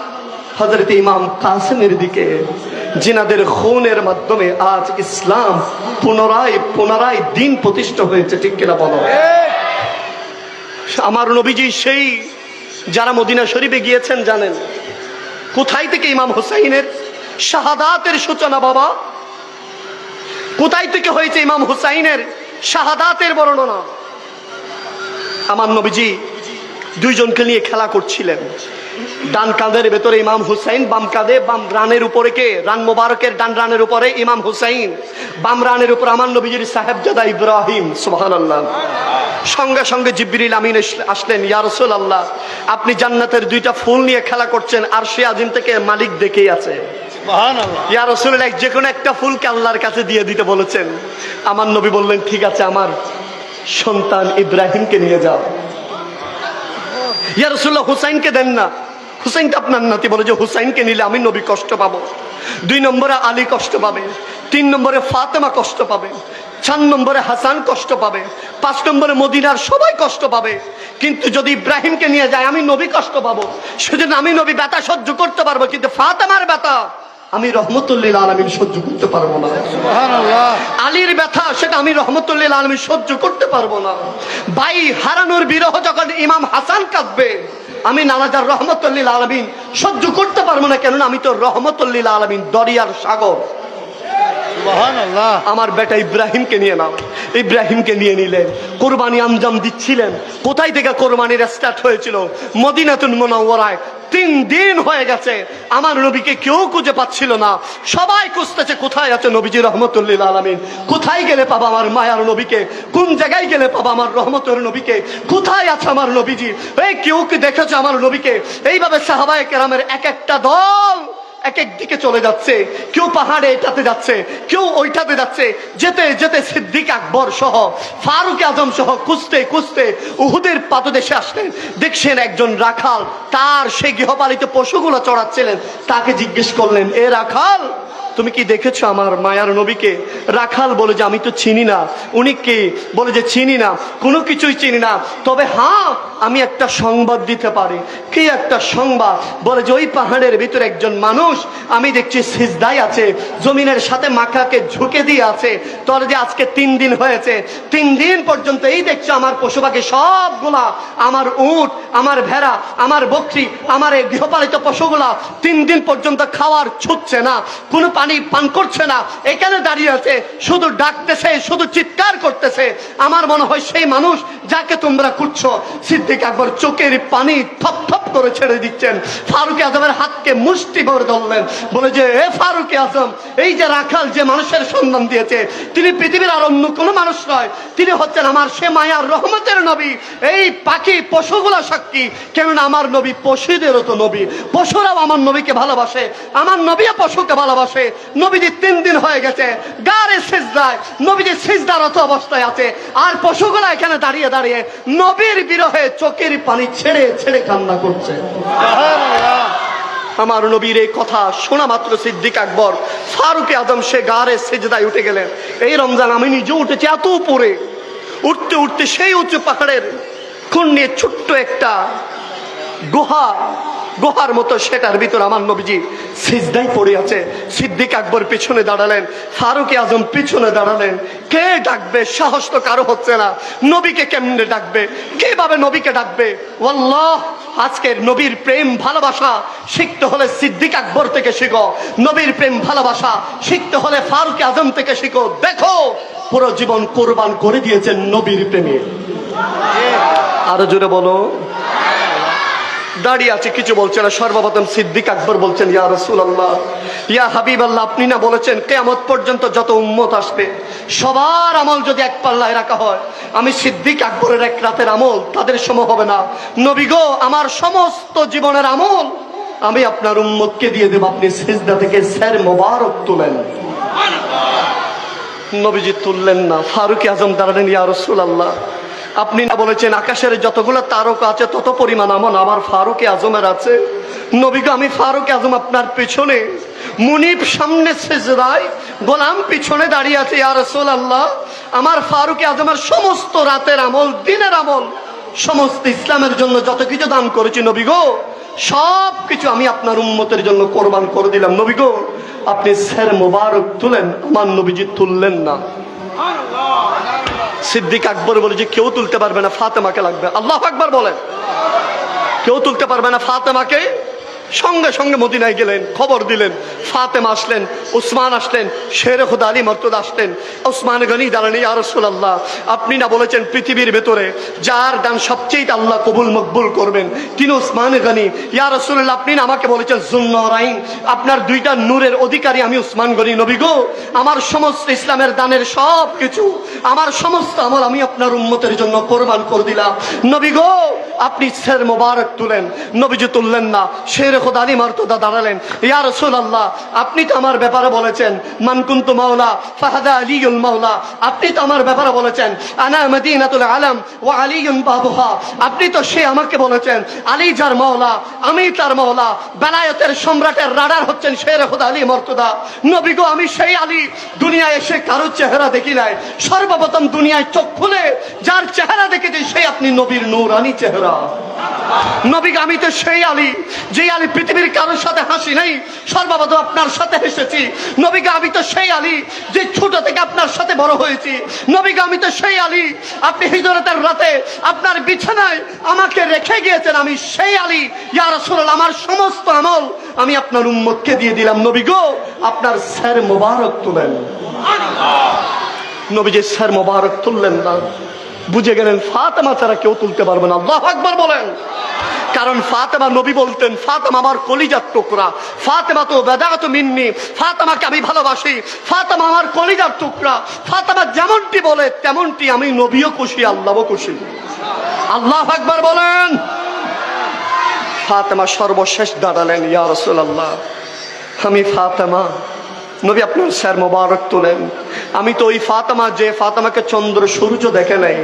হযরত ইমাম কাসেমের দিকে, জিনাদের খুনের মাধ্যমে আজ ইসলাম পুনরায় দিন প্রতিষ্ঠা হয়েছে। ঠিক কিনা বলো? আমার নবীজি সেই যারা মদিনা শরীফে গিয়েছেন জানেন কোথায় থেকে ইমাম হুসাইনের শাহাদাতের সূচনা। বাবা, কোথায় থেকে হয়েছে ইমাম হুসাইনের শাহাদাতের বর্ণনা? আমার নবীজি দুইজনকে নিয়ে খেলা করছিলেন। ডান কাঁধের ভেতরে ইমাম হুসাইন, বাম কাঁধে বাম রানের উপরে কে? রান মোবারকের ডান রানের উপরে ইমাম হুসাইন, বাম রানের উপর আমার নবীজির সাহেবজাদা ইব্রাহিম। সুবহানাল্লাহ। সঙ্গে সঙ্গে জিবরিল আমিন আসলেন, ইয়া রাসূলুল্লাহ, আপনি জান্নাতের দুইটা ফুল নিয়ে খেলা করছেন, আরশে আজিম থেকে মালিক দেখেই আছে। সুবহানাল্লাহ। ইয়া রাসূলুল্লাহ, যে কোনো একটা ফুলকে আল্লাহর কাছে দিয়ে দিতে বলেছেন। আমার নবী বললেন, ঠিক আছে, আমার সন্তান ইব্রাহিমকে নিয়ে যাও। ইয়া রাসূলুল্লাহ, হুসাইনকে দেন না, হুসাইন তো আপনার নাতি। বলে যে হুসাইনকে নিলে আমি নবী কষ্ট পাবো, 2 নম্বরে আলী কষ্ট পাবে, 3 নম্বরে ফাতেমা কষ্ট পাবে, 4 নম্বরে হাসান কষ্ট পাবে, 5 নম্বরে মদিনার সবাই কষ্ট পাবে। কিন্তু যদি ইব্রাহিমকে নিয়ে যায় আমি নবী কষ্ট পাবো। সেজন্য আমি নবী ব্যথা সহ্য করতে পারবো, কিন্তু ফাতেমার ব্যথা আমি রহমতুল লিল আলামিন সহ্য করতে পারবো না। সুবহানাল্লাহ। আলীর ব্যথা সেটা আমি রহমতুল লিল আলামিন সহ্য করতে পারবো না। ভাই হারানোর বিরহ যখন ইমাম হাসান কাঁদবে, আমি নানাজার রহমতুল লিল আলামিন সহ্য করতে পারবো না, কেননা আমি তো রহমতুল লিল আলামিন, দরিয়ার সাগর। সুবহানাল্লাহ। আমার বেটা ইব্রাহিমকে নিয়ে নাও। ইব্রাহিমকে নিয়ে নিলেন, কোরবানি আঞ্জাম দিচ্ছিলেন। কোথায় থেকে কোরবানির স্টার্ট হয়েছিল? মদিনাতুল মুনাওয়ারায়। 3 দিন হয়ে গেছে, আমার নবীকে কেউ খুঁজে পাচ্ছিল না। সবাই খুঁজতেছে কোথায় আছে নবীজি রহমতুল লিল আলামিন। কোথায় গেলে পাবো আমার মায়ার নবীকে? কোন জায়গায় গেলে পাবো আমার রহমতের নবীকে? কোথায় আছে আমার নবীজি? এই কেউ কি দেখেছে আমার নবীকে? এইভাবে সাহাবায়ে কেরামের এক একটা দল এক এক দিকে চলে যাচ্ছে। কেউ পাহাড়ে এটাতে যাচ্ছে, কেউ ওইটাতে যাচ্ছে। যেতে যেতে সিদ্দিক আকবর সহ, ফারুক আজম সহ খুঁজতে খুঁজতে উহুদের পাদদেশে আসলেন। দেখছেন একজন রাখাল তার সেই গৃহপালিত পশুগুলো চড়াচ্ছিলেন। তাকে জিজ্ঞেস করলেন, এ রাখাল, তুমি কি দেখেছো আমার মায়ার নবীকে? রাখাল বলে যে আমি তো চিনি না। উনি কে? বলে যে চিনি না, কোনো কিছুই চিনি না, তবে হ্যাঁ আমি একটা সংবাদ দিতে পারি। কি একটা সংবাদ? বলে যে ওই পাহাড়ের ভিতরে একজন মানুষ আমি দেখছি সিজদায় আছে, জমিনের সাথে মাথাকে ঝুঁকে দিয়ে আছে। তোর যে আজকে 3 দিন হয়েছে, 3 দিন পর্যন্ত এই দেখছো আমার পশু পাখি সবগুলা, আমার উট, আমার ভেড়া, আমার বকরি, আমার এই গৃহপালিত পশুগুলা 3 দিন পর্যন্ত খাওয়ার ছুটছে না, কোনো পানি পান করছে না, এখানে দাঁড়িয়ে আছে, শুধু ডাকতেছে, শুধু চিৎকার করতেছে। আমার মনে হয় সেই মানুষ যাকে তোমরা খুঁজছো। সিদ্দিক আকবর চোখের পানি থপ থপ করে ছেড়ে দিচ্ছেন। ফারুক আজমের হাতকে মুষ্টি ভরে ধরলেন। বলে যে এ ফারুক আজম, এই যে রাখাল যে মানুষের সন্ধান দিয়েছে, তিনি পৃথিবীর আর অন্য কোনো মানুষ নয়, তিনি হচ্ছেন আমার সে মায়ার রহমতের নবী। এই পাখি পশুগুলা সাক্ষী, কেননা আমার নবী পশুদেরও তো নবী, পশুরাও আমার নবীকে ভালোবাসে, আমার নবীও পশুকে ভালোবাসে। নবীজি 3 দিন হয়ে গেছে গারে সিজদায়, নবীজি সিজদারত অবস্থায় আছে, আর পশুগুলা এখানে দাঁড়িয়ে দাঁড়িয়ে নবীর বিরহে চোখের পানি ছেড়ে ছেড়ে কান্না করছে। সুবহানাল্লাহ। আমার নবীর এই কথা শোনা মাত্র সিদ্দিক আকবর ফারুক আজম সে গারে সিজদায় উঠে গেলেন। এই রমজান আমি নিজে উঠেছি এত উপরে, উঠতে উঠতে সেই উঁচু পাহাড়ের কোণ নিয়ে ছোট্ট একটা গুহার মতো, সেটার ভিতর আমার নবীজি সিজদায় পড়ে আছে। সিদ্দিক আকবর পিছনে দাঁড়ালেন, ফারুক আজম পিছনে দাঁড়ালেন। কে ডাকবে? সাহস তো কারো হচ্ছে না। নবীকে কেমনে ডাকবে? কিভাবে নবীকে ডাকবে? আল্লাহ, আজকের নবীর প্রেম ভালোবাসা শিখতে হলে সিদ্দিক আকবর থেকে শিখো। নবীর প্রেম ভালোবাসা শিখতে হলে ফারুক আজম থেকে শিখো। দেখো পুরো জীবন কোরবান করে দিয়েছেন নবীর প্রেমে। আরো জোরে বলো। দাঁড়িয়ে আছে, কিছু বলছে না। সর্বপ্রথম সিদ্দিক আকবর বলছেন, ইয়া রাসূলুল্লাহ, ইয়া হাবিবাল্লাহ, আপনি না বলেছেন কিয়ামত পর্যন্ত যত উম্মত আসবে সবার আমল যদি এক পাল্লায় রাখা হয়, আমি সিদ্দিক আকবরের 1 রাতের আমল তাদের সম হবে না। নবী গো, আমার সমস্ত জীবনের আমল আমি আপনার উম্মতকে দিয়ে দেব, আপনি সিজদা থেকে স্যার মোবারক তোলেন। নবীজি তুললেন না। ফারুক আজম দাঁড়ালেন, ইয়া রাসূলুল্লাহ, আপনি না বলেছেন আকাশের যতগুলো তারকা আছে তত পরিমাণ আমল আমার ফারুক আজমের আছে। নবী গো, আমি ফারুক আজম আপনার পেছনে, মুনিব সামনে সিজদায়, গোলাম পিছনে দাঁড়িয়ে আছে। ইয়া রাসূলুল্লাহ, আমার ফারুক আজমের সমস্ত রাতের আমল, দিনের আমল, সমস্ত ইসলামের জন্য যত কিছু দান করেছি নবী গো, সব কিছু আমি আপনার উম্মতের জন্য কোরবান করে দিলাম। নবী গো, আপনি স্যার মোবারক তুলেন। আমার নবীজি তুললেন না। সিদ্দিক আকবর বলে যে কেউ তুলতে পারবে না, ফাতেমাকে লাগবে। আল্লাহু আকবার বলেন। কেউ তুলতে পারবে না ফাতেমাকে। সঙ্গে সঙ্গে মদিনায় গেলেন, খবর দিলেন। ফাতেমা আসলেন, উসমান আসলেন, শের খুদা আলী মর্তুদা আসলেন। উসমান গনি দাঁড়ানি, ইয়া রাসূলুল্লাহ, আপনি না বলেছেন পৃথিবীর ভেতরে যার দান সবচেয়ে আল্লাহ কবুল মকবুল করবেন তিনি উসমান গনি। ইয়া রাসূলুল্লাহ, আপনি না আমাকে বলেছেন যুন্নরাইন, আপনার দুইটা নূরের অধিকারী আমি উসমান গনি। নবী গো, আমার সমস্ত ইসলামের দানের সব কিছু, আমার সমস্ত আমল আমি আপনার উম্মতের জন্য কোরবান করে দিলাম। নবী গো, আপনি স্যার মোবারক তুলেন। নবীজি তুললেন না। শের খুদা আলী মর্তুদা দাঁড়ালেন, ইয়া রাসূলুল্লাহ, আপনি তো আমার ব্যাপারে বলেছেন মান কুনতু মাওলা ফাহাদা আলীউল মাওলা, আপনি তো আমার ব্যাপারে বলেছেন আনা মদিনাতুল আলম ওয়া আলীউন বাবুহা, আপনি তো সে আমাকে বলেছেন আলী যার মাওলা আমি তার মাওলা। বেলায়েতের সম্রাটের রাডার হচ্ছেন শের খুদা আলী মর্তুদা। নবী গো, আমি সেই আলী, দুনিয়ায় এসে কারো চেহারা দেখি নাই, সর্বপ্রথম দুনিয়ায় চোখ খুলে যার চেহারা দেখেছি সেই আপনি নবীর নূরানী চেহারা। নবী গো, আমি তো সেই আলী, যে আলী পৃথিবীর কারোর সাথে হাসি নাই, সর্বপ্রথম আপনার সাথে হেসেছি। নবী গো, আমি তো সেই আলী, যে ছোট থেকে আপনার সাথে বড় হয়েছি। নবী গো, আমি তো সেই আলী, আপনি হিজরতের রাতে আপনার বিছানায় আমাকে রেখে গিয়েছেন, আমি সেই আলী। ইয়া রাসূলুল্লাহ, আমার সমস্ত আমল আমি আপনার উম্মতকে দিয়ে দিলাম। নবী গো, আপনার স্যার মোবারক তুলেন। নবীজি স্যার মোবারক তুললেন না। বুঝে গেলেন ফাতেমা ছাড়া কেউ তুলতে পারবে না। আল্লাহু আকবার বলেন। কারণ ফাতেমা, নবী বলতেন ফাতেমা আমার কলিজার টুকরা, ফাতেমা তো বেদাত মিন্নি, ফাতেমাকে আমি ভালোবাসি, ফাতেমা আমার কলিজার টুকরা। ফাতেমা যেমনটি বলে তেমনটি আমি নবীও খুশি, আল্লাহও খুশি। আল্লাহু আকবার বলেন। ফাতেমা সর্বশেষ দাঁড়ালেন, ইয়া রাসূলুল্লাহ, আমি ফাতেমা। নবী আপনার স্যার মোবারক তোলেন। আমি তো ওই ফাতেমা, যে ফাতেমাকে চন্দ্র সূর্য দেখে নাই।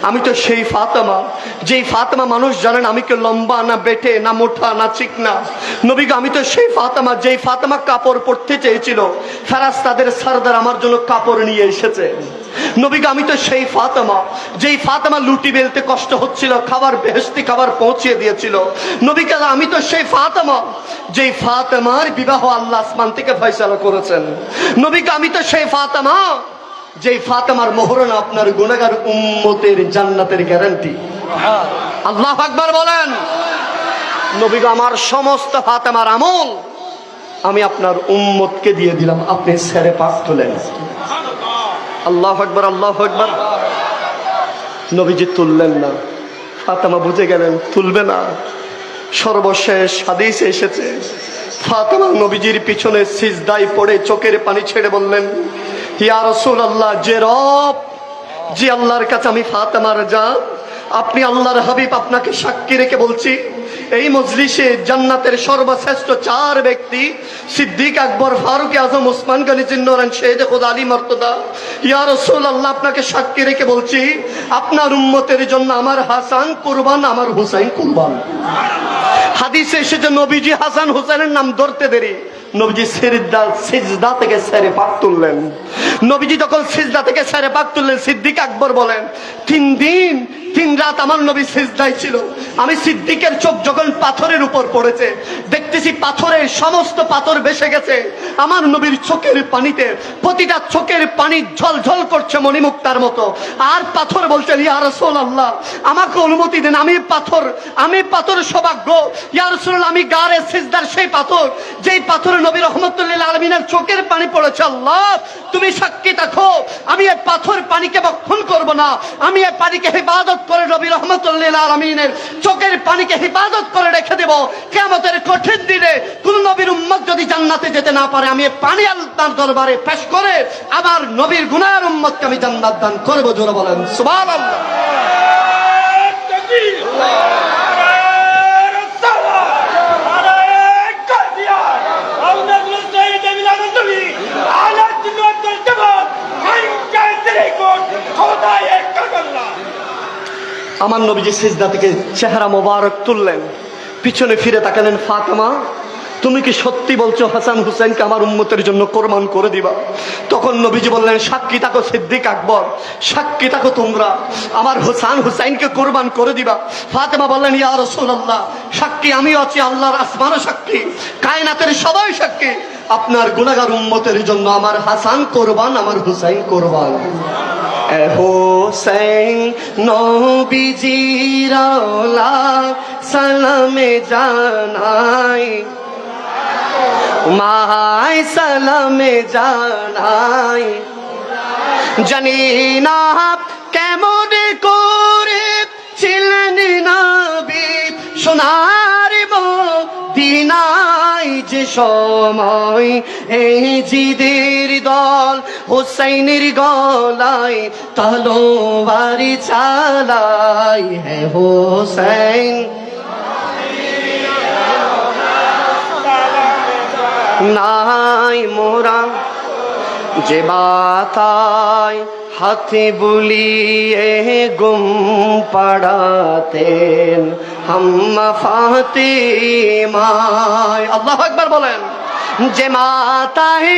আমি তো সেই ফাতেমা, যেই ফাতেমা মানুষ জানেন আমি কে লম্বা না বেটে না মোটা না চিকনা। নবী গো, আমি তো সেই ফাতেমা, যেই ফাতেমা কাপড় পরতে চেয়েছিল, ফেরেশতাদের সরদার আমার জন্য কাপড় নিয়ে এসেছে। নবী গো, আমি তো সেই ফাতেমা, যেই ফাতেমা লুটি বেলতে কষ্ট হচ্ছিল, খাবার বেহেশতি খাবার পৌঁছে দিয়েছিল। নবী গো, আমি তো সেই ফাতেমা, যেই ফাতেমার বিবাহ আল্লাহ আসমান থেকে ফয়সালা করেছেন। নবী গো, আমি তো সেই ফাতেমা, যেই ফাতেমার মোহরানা আপনার গুনাহগার উম্মতের জান্নাতের গ্যারান্টি। আল্লাহু আকবার বলেন। নবী গো, আমার সমস্ত ফাতেমার আমল আমি আপনার উম্মতকে দিয়ে দিলাম, আপনি স্যারে পাক তোলেন। আল্লাহু আকবার, আল্লাহু আকবার। নবীজি তুললেন না। ফাতেমা বুঝে গেলেন তুলবে না। সর্বশেষ হাদিসে এসেছে ফাতেমা নবীজির পিছনে সিজদায় পড়ে চোখের পানি ছেড়ে বললেন, ইয়া রাসূলুল্লাহ, যে রব, যে আল্লাহর কাছে আমি ফাতেমার জান, আপনি আল্লাহর হাবিব, আপনাকে সাক্ষী রেখে বলছি এই মজলিসে জান্নাতের সর্বশ্রেষ্ঠ চার ব্যক্তি সিদ্দিক আকবর, ফারুক আজম, উসমান গনি জিন্নরান, শের খুদা আলী মর্তুদা। ইয়া রাসূলুল্লাহ, আপনাকে সাক্ষী রেখে বলছি আপনার উম্মতের জন্য আমার হাসান কুরবান, আমার হুসাইন কুরবান। হাদিসে এসেছে নবীজি হাসান হুসাইনের নাম ধরতে দেরি, নবীজি সিজদা থেকে সেরে পাক তুললেন। নবীজি যখন সিজদা থেকে সেরে পাক তুললেন, সিদ্দিক আকবর বলেন 3 দিন 3 রাত আমার নবী সিজদায় ছিল। আমি সিদ্দিকের চোখ যখন পাথরের উপর পড়েছে, দেখতেছি পাথরের সমস্ত পাথর ভেসে গেছে আমার নবীর চোখের পানিতে। প্রতিটা চোখের পানি ঝলঝল করছে মণিমুক্তার মতো। আর পাথর বলছেন, ইয়া রাসূলুল্লাহ, আমাকে অনুমতি দেন, আমি পাথর সৌভাগ্য। ইয়া রাসূলুল্লাহ, আমি গারে সিজদার সেই পাথর, যেই পাথরে নবী রাহমাতুল লিল আলামিনের চোখের পানি পড়েছে। আল্লাহ, তুমি সাক্ষী থাকো, আমি এই পাথর পানিকে বক্ষণ করব না, আমি এই পানিকে হিফাজত করে নবী রাহমাতুল লিল আলামিনের চোখের পানিকে হিফাজত করে রেখে দেব। কিয়ামতের কঠিন দিনে কোন নবীর উম্মত যদি জান্নাতে যেতে না পারে, আমি এই পানি আল্লাহর দরবারে পেশ করে আমার নবীর গুনার উম্মতকে আমি জান্নাত দান করব। জোরে বলেন সুবহানাল্লাহ। আমার নবীজি সিজদা থেকে চেহারা মোবারক তুললেন, পিছনে ফিরে তাকালেন, ফাতেমা তুমি কি সত্যি বলছো হাসান হুসাইনকে আমার উম্মতের জন্য কোরবান করে দিবা? তখন নবীজি বললেন, সাক্ষী থাকো সিদ্দিক আকবর, সাক্ষী থাকো তোমরা, আমার হাসান হুসাইনকে কোরবান করে দিবা। ফাতেমা বললেন, ইয়া রাসূলুল্লাহ, সাক্ষী আমিও আছি, আল্লাহর আসমানও সাক্ষী, কায়নাতের সবাই সাক্ষী, আপনার গুনাহগার উম্মতের জন্য আমার হাসান কোরবান, আমার হুসাইন কোরবান। এ হোসেন নবীজির আওলাদ সালামে জানাই, মায় সালামে জানাই, জানি না কেমন করে ছিলেন নবী সোনার মদিনায়, যে সময় এই জিদের দল হুসাইনের গলায় তলোয়ার চালাই। হে হোসেন নাই মোরা যে বাতায় হাতে বুলিয়ে গুম পাড়াতেন হাম্মা ফাতিমায়। আল্লাহু আকবার বলেন। যে মাতায়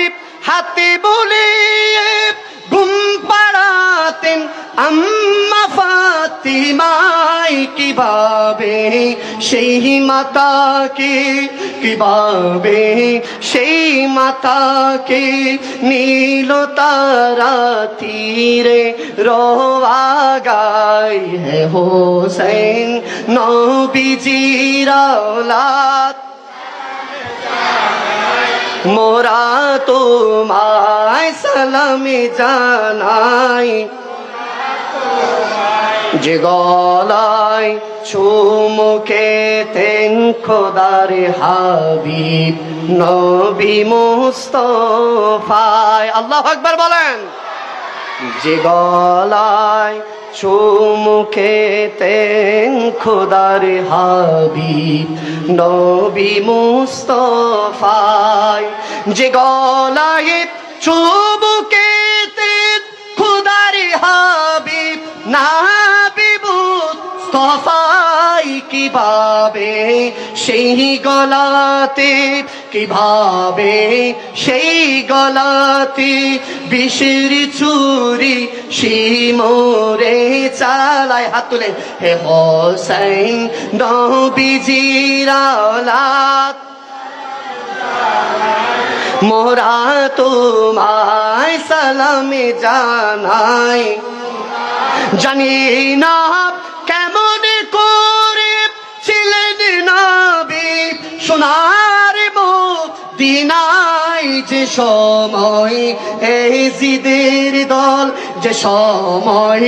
হাতে বুলিয়ে গুম পাড়াতেন আম্মা ফাতিমায়, কিভাবে সেই মাতাকে, কিভাবে সেই মাতাকে নীল তারা তীরে রোয়া গায়। হে হোসেন নবীজির আওলাদ, মোরা তোমায় সালামে জানাই, যে গলায় চুমুকেতেন খোদার হাবিব নবী মুস্তাফায়। আল্লাহু আকবার বলেন। যে গলায় চুমুকেতেন খোদার হাবিব নবী মুস্তাফায়, যে গলায় চুমুকেতেন খোদার হাবিব নবী মুস্তাফায়, কিভাবে সেই গলাতে, কিভাবে সেই গলাতে বিষের চুরি শিমরে চালায়। হাত তুলে হে হোসেন নবীজির আওলাদ, মোরা তোমায় সালামে জানাই, জানি না কেমন করে ছিলেন নবী সোনার মদিনায়, যে সময় এই জিদের দল, যে সময়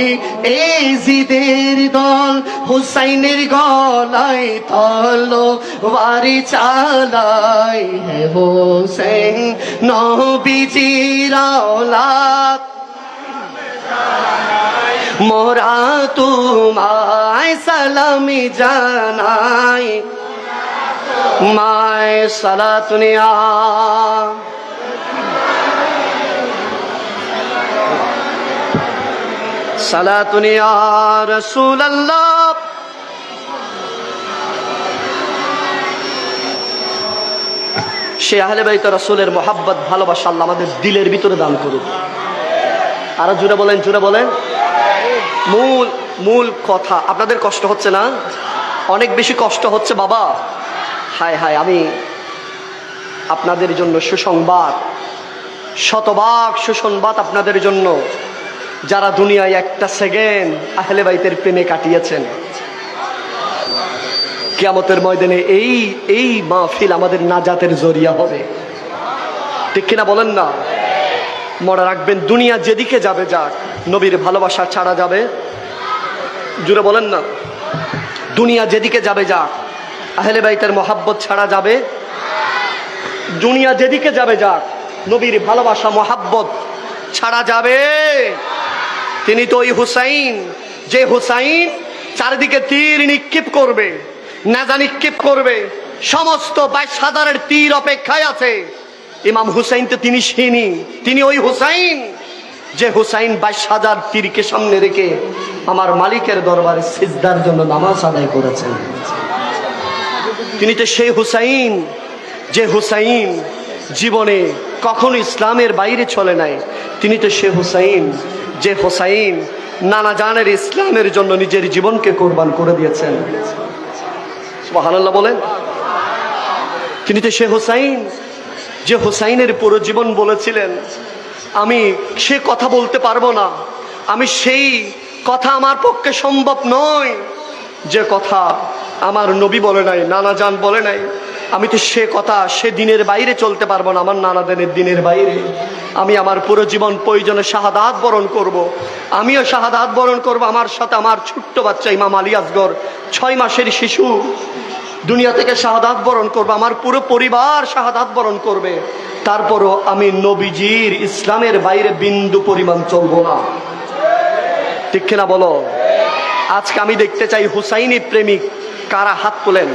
এই জিদের দল হুসাইনের গলায় তলোয়ার চালায়। হে হোসেন নবীজির আওলাদ, মোরা তোমায় সালামি জানাই, মায় সালাতুনিয়া সালাতুনিয়া রাসূলুল্লাহ। সে আহলে বাইত রাসূলের মোহাব্বত ভালোবাসা আল্লাহ আমাদের দিলের ভিতরে দান করুন। আরো জোরে বলেন, জোরে বলেন। মূল কথা, আপনাদের কষ্ট হচ্ছে না? অনেক বেশি কষ্ট হচ্ছে বাবা। হায় হায়, আমি আপনাদের জন্য সুসংবাদ, শতভাগ সুসংবাদ আপনাদের জন্য, যারা দুনিয়ায় একটা সেকেন্ড আহলে বাইতের প্রেমে কাটিয়েছেন, কিয়ামতের ময়দানে এই মাহফিল আমাদের নাজাতের জরিয়া হবে। ঠিক কিনা বলেন না? মনে রাখবেন, দুনিয়া যেদিকে যাবে যাক, নবীর ভালোবাসা ছাড়া যাবে? জুড়ে বলেন না। দুনিয়া যেদিকে যাবে যাক, আহলে বাইতের মহাব্বত ছাড়া যাবে? দুনিয়া যেদিকে যাবে যাক, নবীর ভালোবাসা মহাব্বত ছাড়া যাবে? তিনি তো ওই হুসাইন, যে হুসাইন চারিদিকে তীর নিক্ষেপ করবে, নেজা নিক্ষেপ করবে, সমস্ত 22,000 তীর অপেক্ষায় আছে। ইমাম হুসাইন তো তিনি ওই হুসাইন, যে হুসাইন 22,000 তীরকে সামনে রেখে আমার মালিকের দরবারে সিজদার জন্য নামাজ আদায় করেছেন। তিনি তো সেই হুসাইন, যে হুসাইন জীবনে কখনো ইসলামের বাইরে চলে নাই। তিনি তো সে হুসাইন, যে হুসাইন নানা জানের ইসলামের জন্য নিজের জীবনকে কোরবান করে দিয়েছেন। সুবহানাল্লাহ বলেন। তিনি তো সে হুসাইন, যে হুসাইনের পুরো জীবন বলেছিলেন, আমি সে কথা বলতে পারবো না, আমি সেই কথা আমার পক্ষে সম্ভব নয় যে কথা আমার নবী বলে নাই, নানা জান বলে নাই। আমি তো সে কথা, সে দিনের বাইরে চলতে পারবো না, আমার নানা জানের দিনের বাইরে। আমি আমার পুরো জীবন প্রয়োজনে শাহাদাত বরণ করব। আমিও শাহাদাত বরণ করব। আমার সাথে আমার ছোট্ট বাচ্চা ইমাম আলী আসগর 6 মাসের শিশু দুনিয়া থেকে শাহাদাত বরণ করবে। আমার পুরো পরিবার শাহাদাত বরণ করবে। তারপরও আমি নবীজির ইসলামের বাইরে বিন্দু পরিমাণ চলবো না। ঠিক কিনা বলো? আজকে আমি দেখতে চাই হুসাইনি প্রেমিক কারা, হাত তোলেন।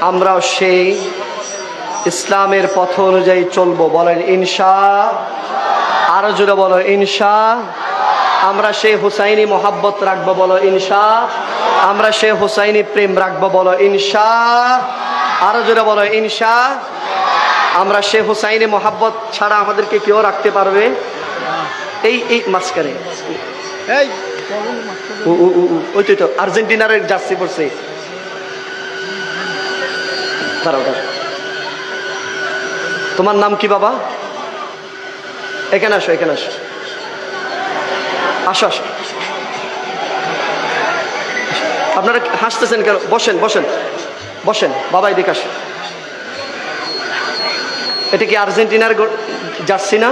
আমরাও সেই ইসলামের পথ অনুযায়ী চলবো, বলেন ইনশাআল্লাহ। আরো জোরে বলো ইনশাআল্লাহ। আমরা সেই হুসাইনি মোহাব্বত রাখবো, বলো ইনশাআল্লাহ। আমরা সেই হুসাইনি প্রেম রাখবো, বলো ইনশাআল্লাহ। আরো জোরে বলো ইনশাআল্লাহ। আমরা সেই হুসাইনি মোহাব্বত ছাড়া আমাদেরকে কেউ রাখতে পারবে? এই মাঝখানে ওই তো আর্জেন্টিনার জার্সি পড়ছে। তোমার নাম কি বাবা? এখানে আসো, এখানে আসো, আসো আসো। আপনারা হাসতেছেন কেন? বসেন বসেন বসেন বাবা, এদিকে আসো। এটা কি আর্জেন্টিনার জার্সি না?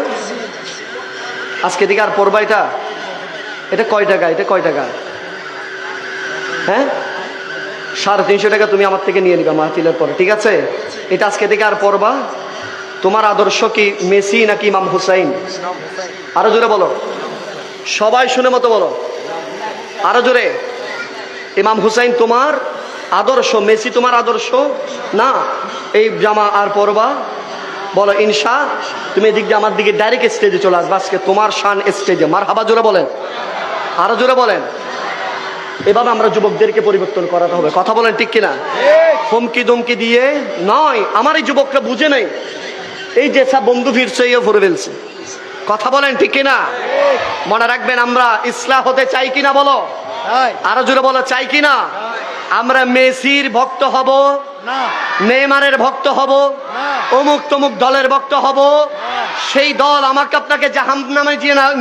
আজকে এদিকে আর পড়বা এটা? এটা কয় টাকা? এটা কয় টাকা? হ্যাঁ, 350 টাকা তুমি আমার থেকে নিয়ে নিবা মাহফিলের পরে, ঠিক আছে? এটা আজকে থেকে আর পড়বা। তোমার আদর্শ কি মেসি নাকি ইমাম হুসাইন? আরো জোরে বলো, সবাই শুনে মতো বলো, আরো জোরে। ইমাম হুসাইন তোমার আদর্শ, মেসি তোমার আদর্শ না। এই জামা আর পড়বা, বলো ইনশা। তুমি এদিক দিয়ে আমার দিকে ডাইরেক্ট স্টেজে চলে আসবে। আজকে তোমার শান স্টেজে। মারহাবা জোরে বলেন, আরো জোরে বলেন। এভাবে আমরা যুবকদেরকে পরিবর্তন করাতে হবে। কথা বলেন ঠিক কিনা? হুমকি ধমকি দিয়ে নয়। আমার এই যুবকরা বুঝে নেই, এই যে সব বন্ধু ফিরছে ইয়ে ভরে ফেলছে। কথা বলেন ঠিক কিনা? মনে রাখবেন, আমরা ইসলাম হতে চাই কিনা বলো, আরো জোরে বলো, চাই কিনা? আমরা মেসির ভক্ত হব না, নেইমারের ভক্ত হব, অমুক তমুক দলের ভক্ত হব। সেই দল আমাকে আপনাকে জাহান্নামে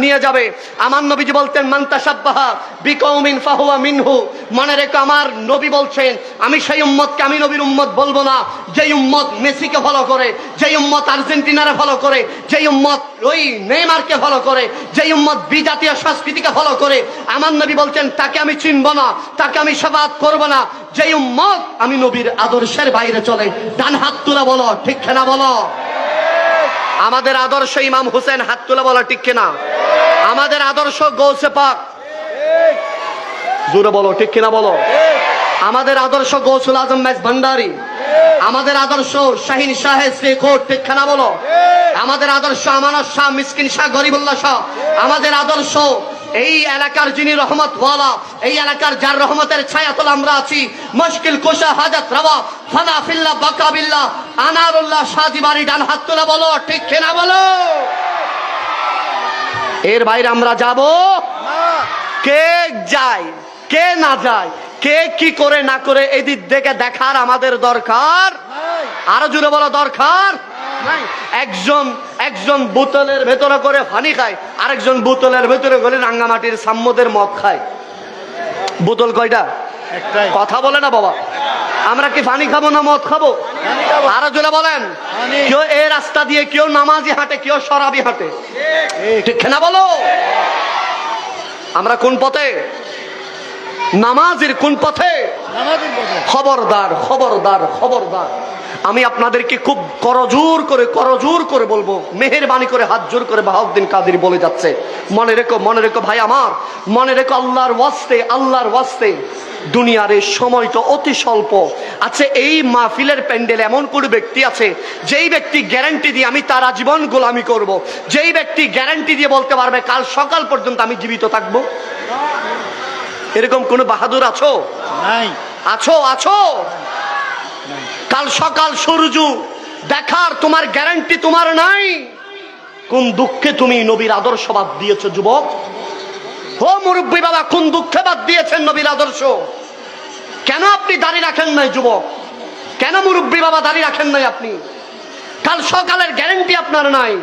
নিয়ে যাবে। আমার নবীজি বলতেন, মান তাশাব্বাহা বিকৌমিন ফাহুয়া মিনহু। মনে রেখো, আমার নবী বলছেন, আমি সেই উম্মতকে আমি নবীর উম্মত বলবো না যেই উম্মত মেসিকে ফলো করে, যেই উম্মত আর্জেন্টিনারে ফলো করে, যেই উম্মত ওই নেইমারকে ফলো করে, যেই উম্মত বিজাতীয় সংস্কৃতিকে ফলো করে। আমার নবী বলছেন, তাকে আমি চিনব না, তাকে আমি শাফাত করব না। যেই উম্মত আমি নবীর আদর্শের বাইরে চলে। ডান হাত তুলে বলো ঠিক কিনা বলো। আমাদের আদর্শ ইমাম হুসেন, হাত তুলে বলো ঠিক কিনা? আমাদের আদর্শ গৌসে পাক, জোরে বলো ঠিক কিনা বলো। আমাদের আদর্শ গৌসুল আজম মেজ ভান্ডারী। আমাদের আদর্শ শাহিন শাহে শ্রীকোট, ঠিক কিনা বলো। আমাদের আদর্শ আমানত শাহ, মিসকিন শাহ, গরিবুল্লাহ শাহ। আমাদের আদর্শ এই এলাকার যিনি রহমতওয়ালা, এই এলাকার যার রহমতের ছায়াতলে আমরা আছি, মুশকিল কুশা, হাজাত রওয়া, ফানা ফিল্লাহ, বাকাবিল্লাহ, আনারুল্লাহ শাদি বাড়ি। ডান হাত তুলে বলো ঠিক কিনা বলো। এর বাইরে আমরা যাব না। কে যায় কে না যায়, কে কি করে না করে, এই দিক থেকে দেখার আমাদের দরকার। আরো জোরে বলো দরকার। একজন বোতলের ভেতরে করে পানি খায়, আরেকজন বোতলের ভেতরে করে রাঙ্গামাটির সাম্যদের মদ খায়। বোতল কয়টা? কথা বলে না বাবা। আমরা কি পানি খাবো না মদ খাবো? আরো জোরে বলেন। কেউ এই রাস্তা দিয়ে কেউ নামাজি হাঁটে, কেউ শরাবি হাঁটে, ঠিক না বলো? আমরা কোন পথে? নামাজের কোন পথে? খবরদার খবরদার খবরদার। আমি আপনাদেরকে খুব করজোর করে বলবো, মেহেরবানি করে হাত জোর করে বাহাউদ্দিন কাদের বলে যাচ্ছে, মনে রেখো ভাই আমার, মনে রেখো আল্লাহর ওয়াস্তে দুনিয়ার এই সময় তো অতি স্বল্প আছে। এই মাহফিলের প্যান্ডেলে এমন কোন ব্যক্তি আছে যেই ব্যক্তি গ্যারান্টি দিয়ে আমি তার আজীবন গোলামি করব, যেই ব্যক্তি গ্যারান্টি দিয়ে বলতে পারবে কাল সকাল পর্যন্ত আমি জীবিত থাকবো? এরকম কোন বাহাদুর আছো? নাই। আছো? কাল সকাল সূর্য দেখার তোমার গ্যারান্টি তোমার নাই? কোন দুঃখে তুমি নবীর আদর্শ বাদ দিয়েছো যুবক? ও মুরব্বী বাবা, কোন দুঃখে বাদ দিয়েছেন নবীর আদর্শ? কেন আপনি দাঁড়িয়ে রাখেন নাই যুবক? কেন মুরব্বী বাবা দাঁড়িয়ে রাখেন নাই আপনি? কাল সকালের গ্যারান্টি আপনার নাই।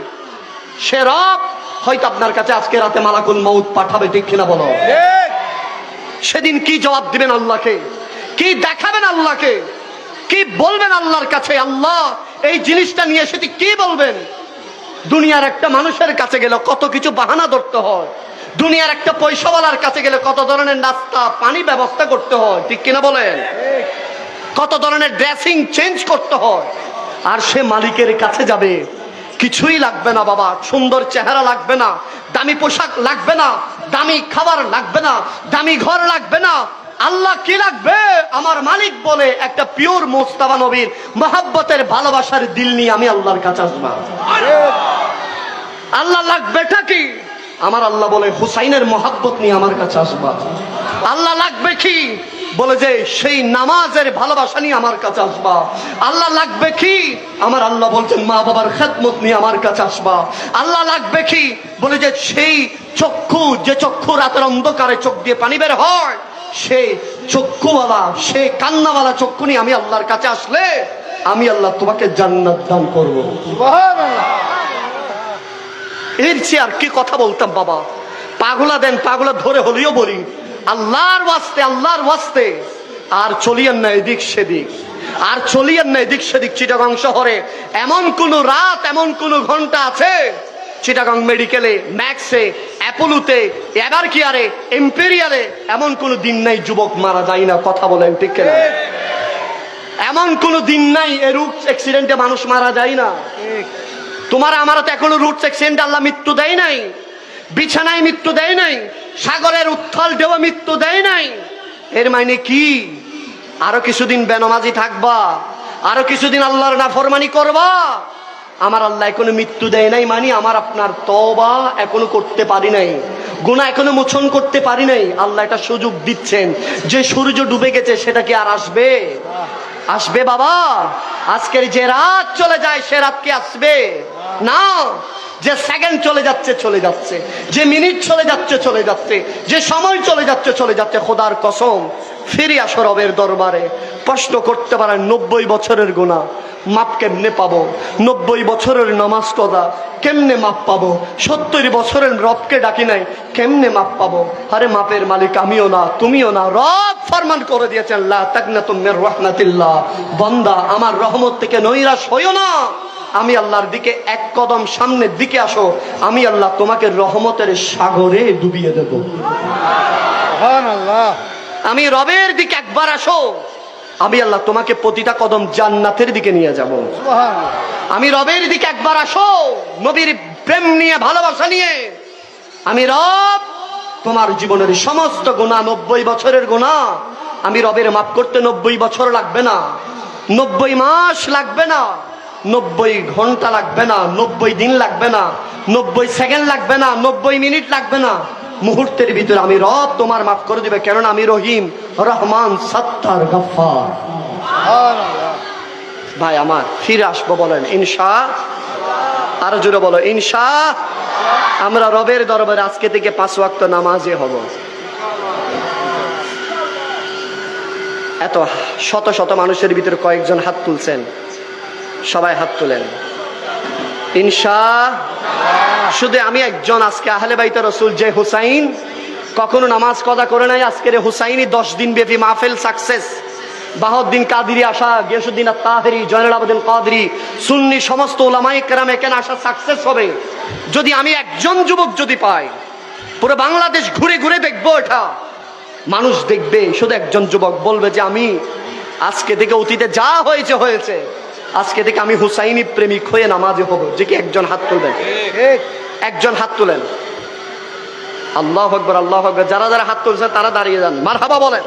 সে রব হয়তো আপনার কাছে আজকে রাতে মালাকুল মউত পাঠাবে, ঠিক কিনা বলো? সেদিন কি জবাব দিবেন আল্লাহকে? কি দেখাবেন আল্লাহকে? কি বলবেন আল্লাহর কাছে? আল্লাহ এই জিনিসটা নিয়ে সেটি কি বলবেন? দুনিয়ার একটা মানুষের কাছে গেলে কত কিছু বাহানা ধরতে হয়, দুনিয়ার একটা পয়সাওয়ালার কাছে গেলে কত ধরনের নাস্তা পানি ব্যবস্থা করতে হয়, ঠিক কিনা বলেন? কত ধরনের ড্রেসিং চেঞ্জ করতে হয়। আর সে মালিকের কাছে যাবে, কিছুই লাগবে না বাবা, সুন্দর চেহারা লাগবে না, দামি পোশাক লাগবে না, দামি খাবার লাগবে না, দামি ঘর লাগবে না। আল্লাহ কি লাগবে? আমার মালিক বলে একটা পিওর মুস্তাফা নবীর মহাব্বতের ভালোবাসার দিল নিয়ে আমি আল্লাহর কাছে আসবো। আল্লাহ লাগবেটা কি? আমার আল্লাহ বলে হুসাইনের মহাব্বত নিয়ে আমার কাছে আসবা। আল্লাহ লাগবে কি? বলে যে সেই নামাজের ভালোবাসা নিয়ে আমার কাছে আসবা। আল্লাহ লাগবে কি? আমার আল্লাহ বলছেন মা বাবার খেদমত নিয়ে আমার কাছে আসবা। আল্লাহ লাগবে কি? বলে যে সেই চক্ষু, যে চক্ষু রাতের অন্ধকারে চোখ দিয়ে পানি বের হয়, সেই চক্ষুওয়ালা, সেই কান্নাওয়ালা চক্ষু নিয়ে আমি আল্লাহর কাছে আসলে আমি আল্লাহ তোমাকে জান্নাত দান করবো। এর চেয়ে আর কি কথা বলতাম বাবা? পাগলা দেন, পাগলা ধরে হলেও বলি আল্লাহর ওয়াস্তে আর চলিয়েন না এদিক সেদিক, আর চলিয়েন না এদিক সেদিক। চিটাগাং শহরে এমন কোন রাত, এমন কোন ঘন্টা আছে চিটাগাং মেডিকেলে, ম্যাক্সে, অ্যাপোলোতে, এবার কেয়ারে, এম্পেরিয়ালে এমন কোন দিন নাই যুবক মারা যায় না। কথা বলেন ঠিক কিনা? এমন কোন দিন নাই এ রুট অ্যাক্সিডেন্টে মানুষ মারা যায় না। তোমার আমারও তো এখনো রুট অ্যাক্সিডেন্টে আল্লাহ মৃত্যু দেয় নাই, বিছানায় মৃত্যু দেয় নাই, সাগরের উত্থাল ঢেউ মৃত্যু দেয় নাই। এর মানে কি? আরো কিছুদিন বেনামাজি থাকবা, আরো কিছুদিন আল্লাহর নাফরমানি করবা। আমার আল্লাহ এখনো মৃত্যু দেয় নাই মানে আমার আপনার তওবা এখনো করতে পারি নাই, গুনাহ এখনো মোচন করতে পারি নাই। আল্লাহ এটা সুযোগ দিচ্ছেন যে সূর্য ডুবে গেছে সেটা কি আর আসবে? আসবে বাবা? আজকের যে রাত চলে যায় সে রাত কি আসবে? না। যে সেকেন্ড চলে যাচ্ছে, যে মিনিট চলে যাচ্ছে, যে সময় চলে যাচ্ছে। খোদার কসম, ফিরে আসো রবের দরবারে। প্রশ্ন করতে পারেন 90 বছরের গুনাহ মাপ কেমনে পাবো? 90 বছরের নামাজ কদা কেমনে মাপ পাবো? 70 বছরের রবকে ডাকি নাই কেমনে মাপ পাবো? আরে মাপের মালিক আমিও না, তুমিও না। রব ফরমান করে দিয়েছেন লা তাকনাতু মির রাহমাতিল্লাহ, বান্দা আমার রহমত থেকে নৈরাশ হইও না। আমি আল্লাহর দিকে এক কদম সামনের দিকে আসো, আমি আল্লাহ তোমাকে রহমতের সাগরে ডুবিয়ে দেব। সুবহানাল্লাহ। আমি রবের দিকে একবার আসো, আমি আল্লাহ তোমাকে প্রতিটা কদম জান্নাতের দিকে নিয়ে যাব। সুবহানাল্লাহ। আমি রবের দিকে একবার আসো, নবীর প্রেম নিয়ে, ভালোবাসা নিয়ে। আমি রব তোমার জীবনের সমস্ত গুনাহ, 90 বছরের গুনাহ আমি রবের মাফ করতে 90 বছর লাগবে না, 90 মাস লাগবে না, 90 ঘন্টা লাগবে না, 90 দিন লাগবে না, 90 সেকেন্ড লাগবে না, 90 মিনিট লাগবে না। মুহূর্তের ভিতরে আমি রব তোমার মাফ করে দিবে, কেননা আমি রহিম, রহমান, সত্তার, গফফার। সুবহানাল্লাহ। ভাই আমার ফিরে আসবো বলেন ইনশা। আরো জোরে বলো ইনশা। আমরা রবের দরবারে আজকে থেকে 5 ওয়াক্ত নামাজে হব। এত শত শত মানুষের ভিতরে কয়েকজন হাত তুলছেন, সবাই হাত তুলেন ইনশা। শুধু আমি একজন আজকে আহলে বাইতে রাসূল যে হুসাইন কখনো নামাজ কদা করে নাই, আজকের হুসাইনি 10 দিন ব্যাপী মাহফিল সাকসেস। বাহাউদ্দিন কাদেরী আসা, গিয়াসউদ্দিন আত-তাহেরী, জয়নুল আবেদিন কাদেরী, সুন্নি সমস্ত উলামায়ে কেরাম এখানে আসা সাকসেস হবে যদি আমি একজন যুবক যদি পাই। পুরো বাংলাদেশ ঘুরে ঘুরে দেখবো, এটা মানুষ দেখবে, শুধু একজন যুবক বলবে যে আমি আজকে থেকে অতীতে যা হয়েছে আজকে থেকে আমি হুসাইনি প্রেমিক হয়ে নামাজে হব, যে কি একজন হাত তুলবেন, ঠিক। একজন হাত তুলেন। আল্লাহু আকবার, আল্লাহু আকবার। যারা যারা হাত তুলছেন তারা দাঁড়িয়ে যান, মারহাবা বলেন।